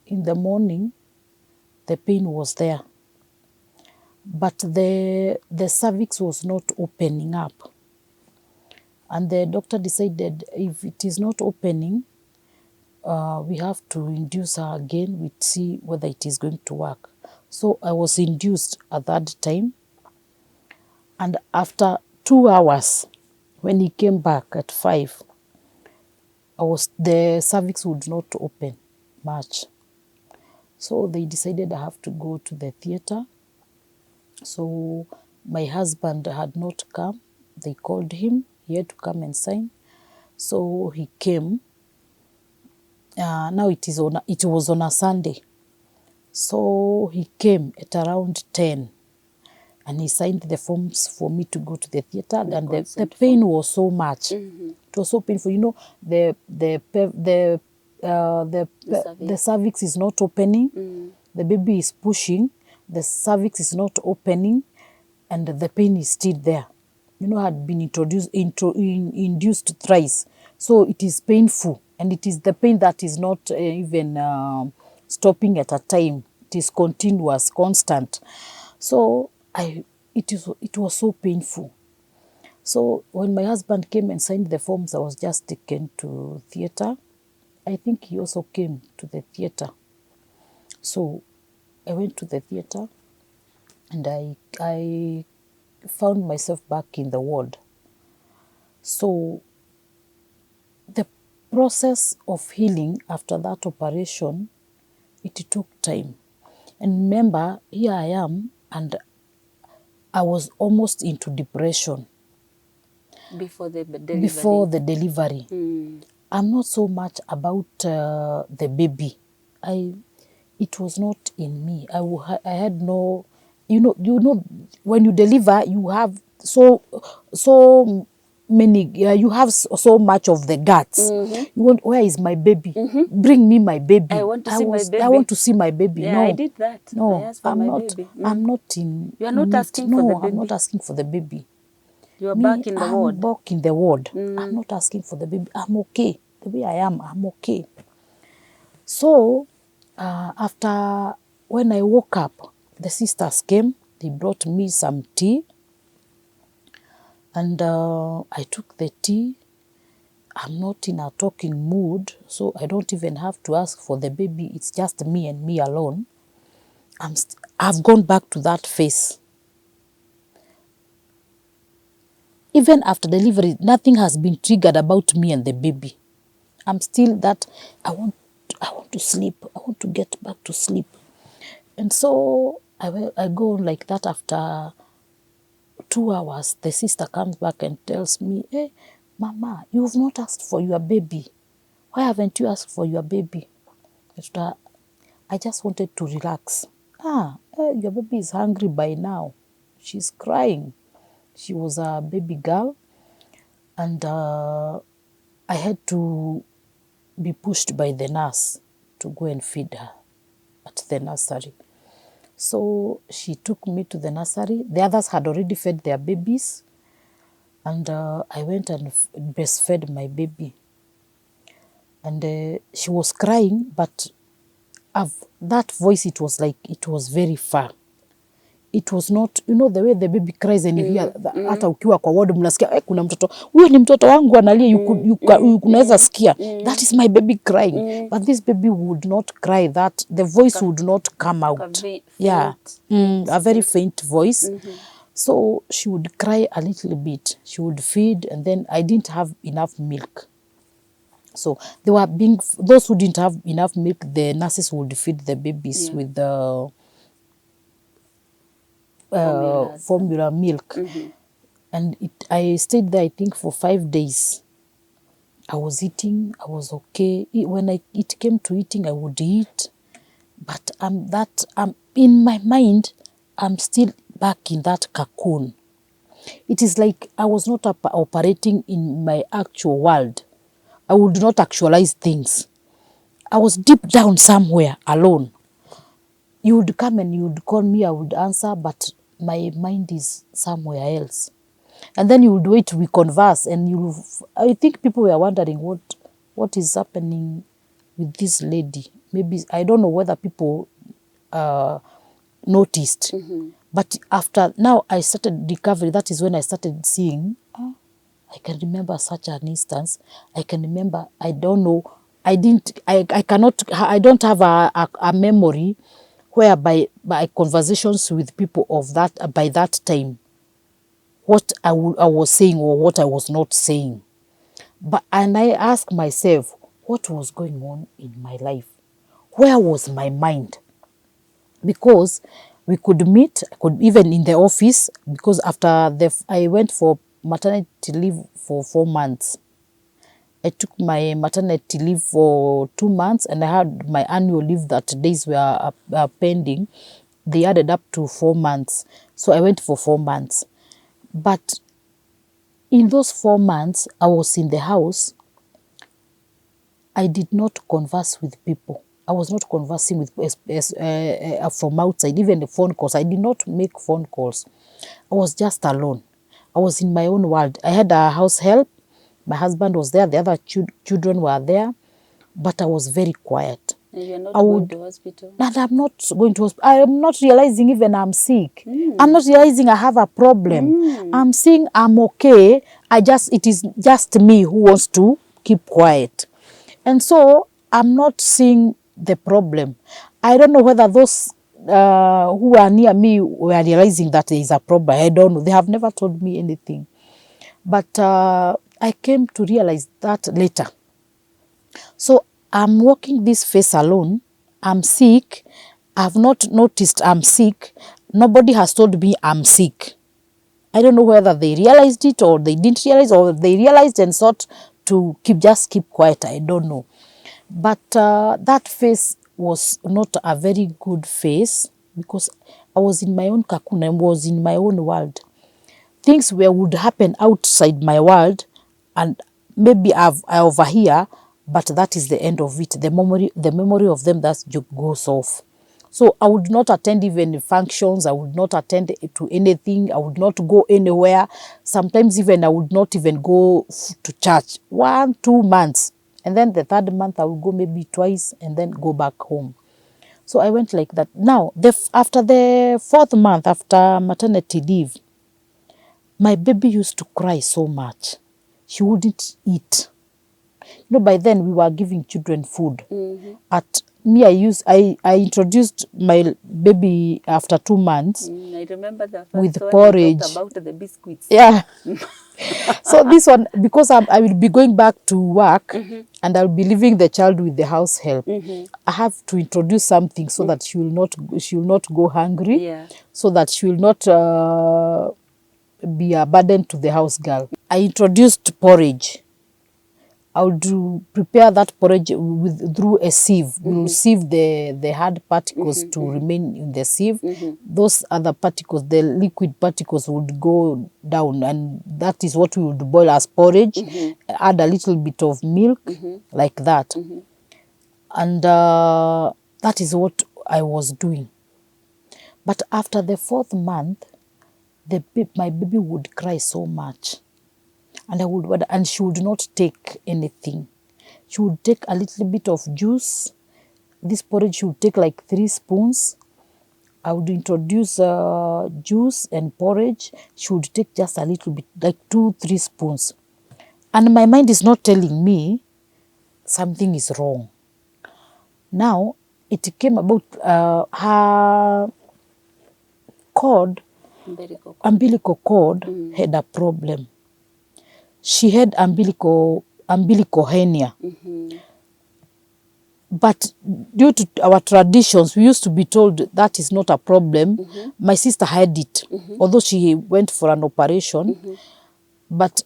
in the morning, the pain was there. But the cervix was not opening up. And the doctor decided if it is not opening, we have to induce her again. We'd see whether it is going to work. So I was induced at that time. And after 2 hours, when he came back at 5, the cervix would not open much. So they decided I have to go to the theatre. So my husband had not come. They called him. He had to come and sign. So he came. Now it was on a Sunday. So he came at around 10. And he signed the forms for me to go to the theatre. And the pain was so much. It was so painful. The cervix is not opening. The baby is pushing. The cervix is not opening. And the pain is still there. Had been induced thrice. So it is painful. And it is the pain that is not even stopping at a time. It is continuous, constant. So it was so painful. So when my husband came and signed the forms, I was just taken to theatre. I think he also came to the theatre. So I went to the theatre and I found myself back in the ward. So the process of healing after that operation, it took time. And remember, here I am, and I was almost into depression Before the delivery. before the delivery. I'm not so much about the baby. It was not in me. I had no, you know, when you deliver, you have so many. You have so much of the guts. You want, where is my baby? Bring me my baby. I want to see my baby. I want to see my baby. Yeah, No, I did that. no, I asked for I'm my not. baby. I'm not in. You are not in it. asking for the No, I'm baby. not asking for the baby. You are Me, back in the ward. I'm back in the ward. I'm not asking for the baby. I'm okay. The way I am, I'm okay. So, after, when I woke up, the sisters came. They brought me some tea. And I took the tea. I'm not in a talking mood, so I don't even have to ask for the baby. It's just me and me alone. I've gone back to that phase. Even after delivery, nothing has been triggered about me and the baby. I'm still that, I want to sleep. I want to get back to sleep. And so I go like that. After 2 hours, the sister comes back and tells me, hey, Mama, you've not asked for your baby. Why haven't you asked for your baby? I just wanted to relax. Your baby is hungry by now. She's crying. She was a baby girl. And I had to be pushed by the nurse to go and feed her at the nursery. So she took me to the nursery. The others had already fed their babies. And I went and breastfed my baby. And she was crying, but that voice, it was like, it was very far. It was not, the way the baby cries and you hear, hata ukiwa kwa ward mnasikia, kuna mtoto, huyo ni mtoto wangu analia, unaweza sikia, that is my baby crying. But this baby would not cry, that the voice would not come out. Yeah, a very faint voice. So she would cry a little bit. She would feed, and then I didn't have enough milk. So they were those who didn't have enough milk, the nurses would feed the babies with the formula milk. And I stayed there, I think, for 5 days. I was eating, I was okay. When it came to eating, I would eat. But in my mind, I'm still back in that cocoon. It is like I was not operating in my actual world. I would not actualize things. I was deep down somewhere alone. You would come and you would call me, I would answer, but my mind is somewhere else. And then you would wait, we converse, and I think people were wondering what is happening with this lady. Maybe, I don't know whether people noticed. But after, now I started recovery, that is when I started seeing, I can remember such an instance. I can remember, I don't know, I don't have a memory whereby by conversations with people of that, by that time, what I was saying or what I was not saying. And I ask myself, what was going on in my life? Where was my mind? Because we could meet, even in the office, because after I went for maternity leave for 4 months. I took my maternity leave for 2 months, and I had my annual leave that days were pending. They added up to 4 months. So I went for 4 months. But in those 4 months, I was in the house. I did not converse with people. I was not conversing with from outside, even the phone calls. I did not make phone calls. I was just alone. I was in my own world. I had a house help. My husband was there. The other children were there. but I was very quiet. And you're not I going would, to hospital? and I'm not going to hospital. I am not realizing even I'm sick. I'm not realizing I have a problem. I'm saying I'm okay. It is just me who wants to keep quiet. And so I'm not seeing the problem. I don't know whether those who are near me were realizing that there is a problem. I don't know. They have never told me anything. But I came to realize that later. So I'm walking this face alone. I'm sick. I've not noticed I'm sick. Nobody has told me I'm sick. I don't know whether they realized it or they didn't realize, or they realized and thought to just keep quiet. I don't know. But that face was not a very good face because I was in my own cocoon. I was in my own world. Things would happen outside my world, and maybe I overhear, but that is the end of it. The memory of them that goes off. So I would not attend even functions. I would not attend to anything. I would not go anywhere. Sometimes even I would not even go to church. 1, 2 months. And then the third month I would go maybe twice and then go back home. So I went like that. Now, after the 4th month, after maternity leave, my baby used to cry so much. She wouldn't eat. By then we were giving children food. At me, I introduced my baby after 2 months I remember the first with one porridge. we talked about the biscuits. Yeah. So this one, because I will be going back to work and I'll be leaving the child with the house help, I have to introduce something so that she will not go hungry, Yeah. so that she will not be a burden to the house girl. I introduced porridge. I would prepare that porridge through a sieve. We will sieve the hard particles to remain in the sieve. Those other particles, the liquid particles, would go down, and that is what we would boil as porridge. Add a little bit of milk, like that. And that is what I was doing. But after the 4th month, my baby would cry so much. And she would not take anything. She would take a little bit of juice. This porridge she would take like 3 spoons. I would introduce juice and porridge. She would take just a little bit, like 2, 3 spoons. And my mind is not telling me something is wrong. Now, it came about her umbilical cord had a problem. She had umbilical hernia. But due to our traditions, we used to be told that is not a problem. My sister had it, although she went for an operation. But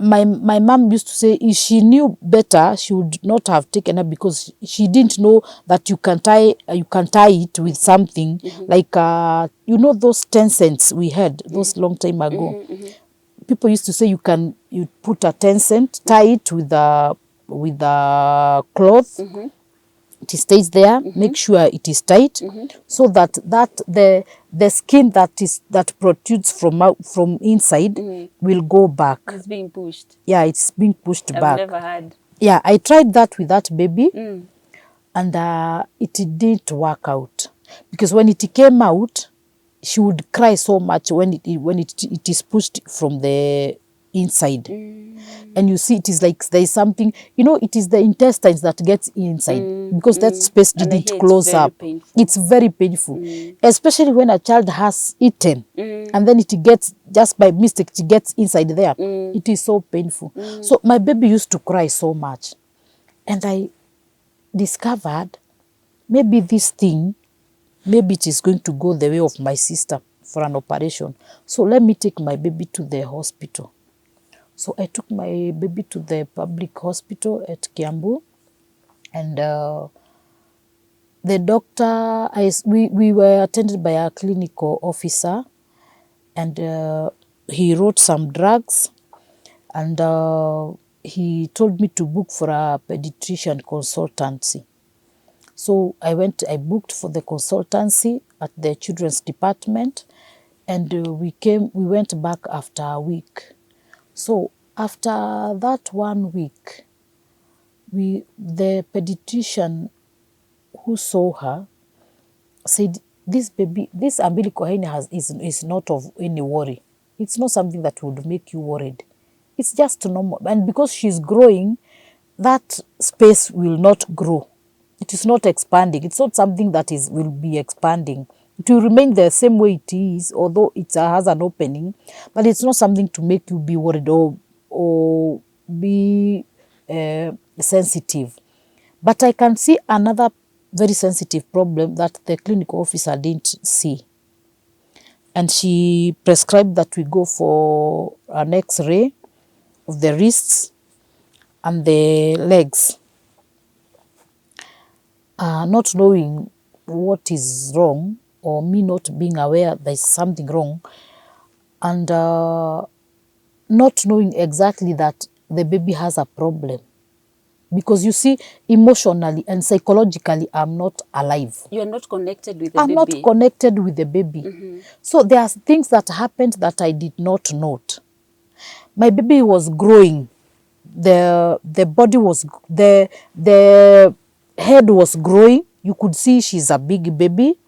my mom used to say if she knew better, she would not have taken her, because she didn't know that you can tie it with something like those 10 cents we had those long time ago. People used to say you put a 10 cent, tie it with a cloth. It stays there. Make sure it is tight, so that the skin that protrudes from inside will go back. It's being pushed. Yeah, it's being pushed back. I've never had. Yeah, I tried that with that baby, and it didn't work out, because when it came out, she would cry so much when it is pushed from the inside. And you see, it is like there is something, it is the intestines that gets inside, because that space didn't close up. It's very painful, especially when a child has eaten and then it gets, just by mistake, it gets inside there. It is so painful. So my baby used to cry so much, and I discovered maybe it is going to go the way of my sister for an operation. So let me take my baby to the hospital. So I took my baby to the public hospital at Kiambu, and the doctor, we were attended by a clinical officer, and he wrote some drugs, and he told me to book for a pediatrician consultancy. So I booked for the consultancy at the children's department, and we went back after a week. So after that 1 week, the pediatrician who saw her said, this baby, this umbilical hernia is not of any worry. It's not something that would make you worried. It's just normal. And because she's growing, that space will not grow. It is not expanding. It's not something that will be expanding. It will remain the same way it is, although it has an opening, but it's not something to make you be worried or be sensitive. But I can see another very sensitive problem that the clinical officer didn't see. And she prescribed that we go for an X-ray of the wrists and the legs. Not knowing what is wrong, or me not being aware there's something wrong, and not knowing exactly that the baby has a problem. Because you see, emotionally and psychologically, I'm not alive. You are not connected with the I'm baby. not connected with the baby. So there are things that happened that I did not note. My baby was growing. The body was, the head was growing. You could see she's a big baby.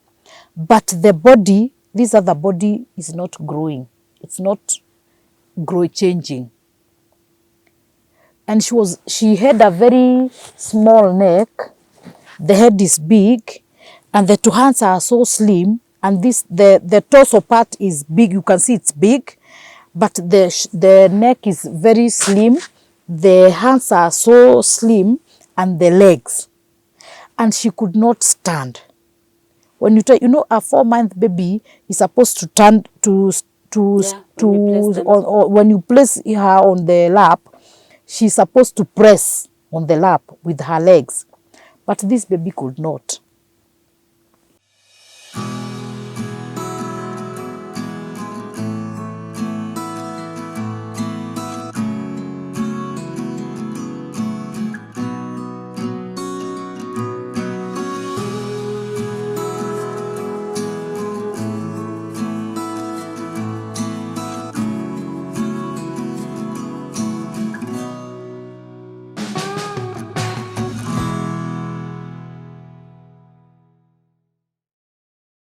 But the body, this other body is not growing. It's not changing. And she had a very small neck. The head is big, and the two hands are so slim, and the torso part is big. You can see it's big, but the neck is very slim. The hands are so slim, and the legs, and she could not stand. When you try, you know, a 4-month baby is supposed to stand when you place her on the lap, she's supposed to press on the lap with her legs. But this baby could not.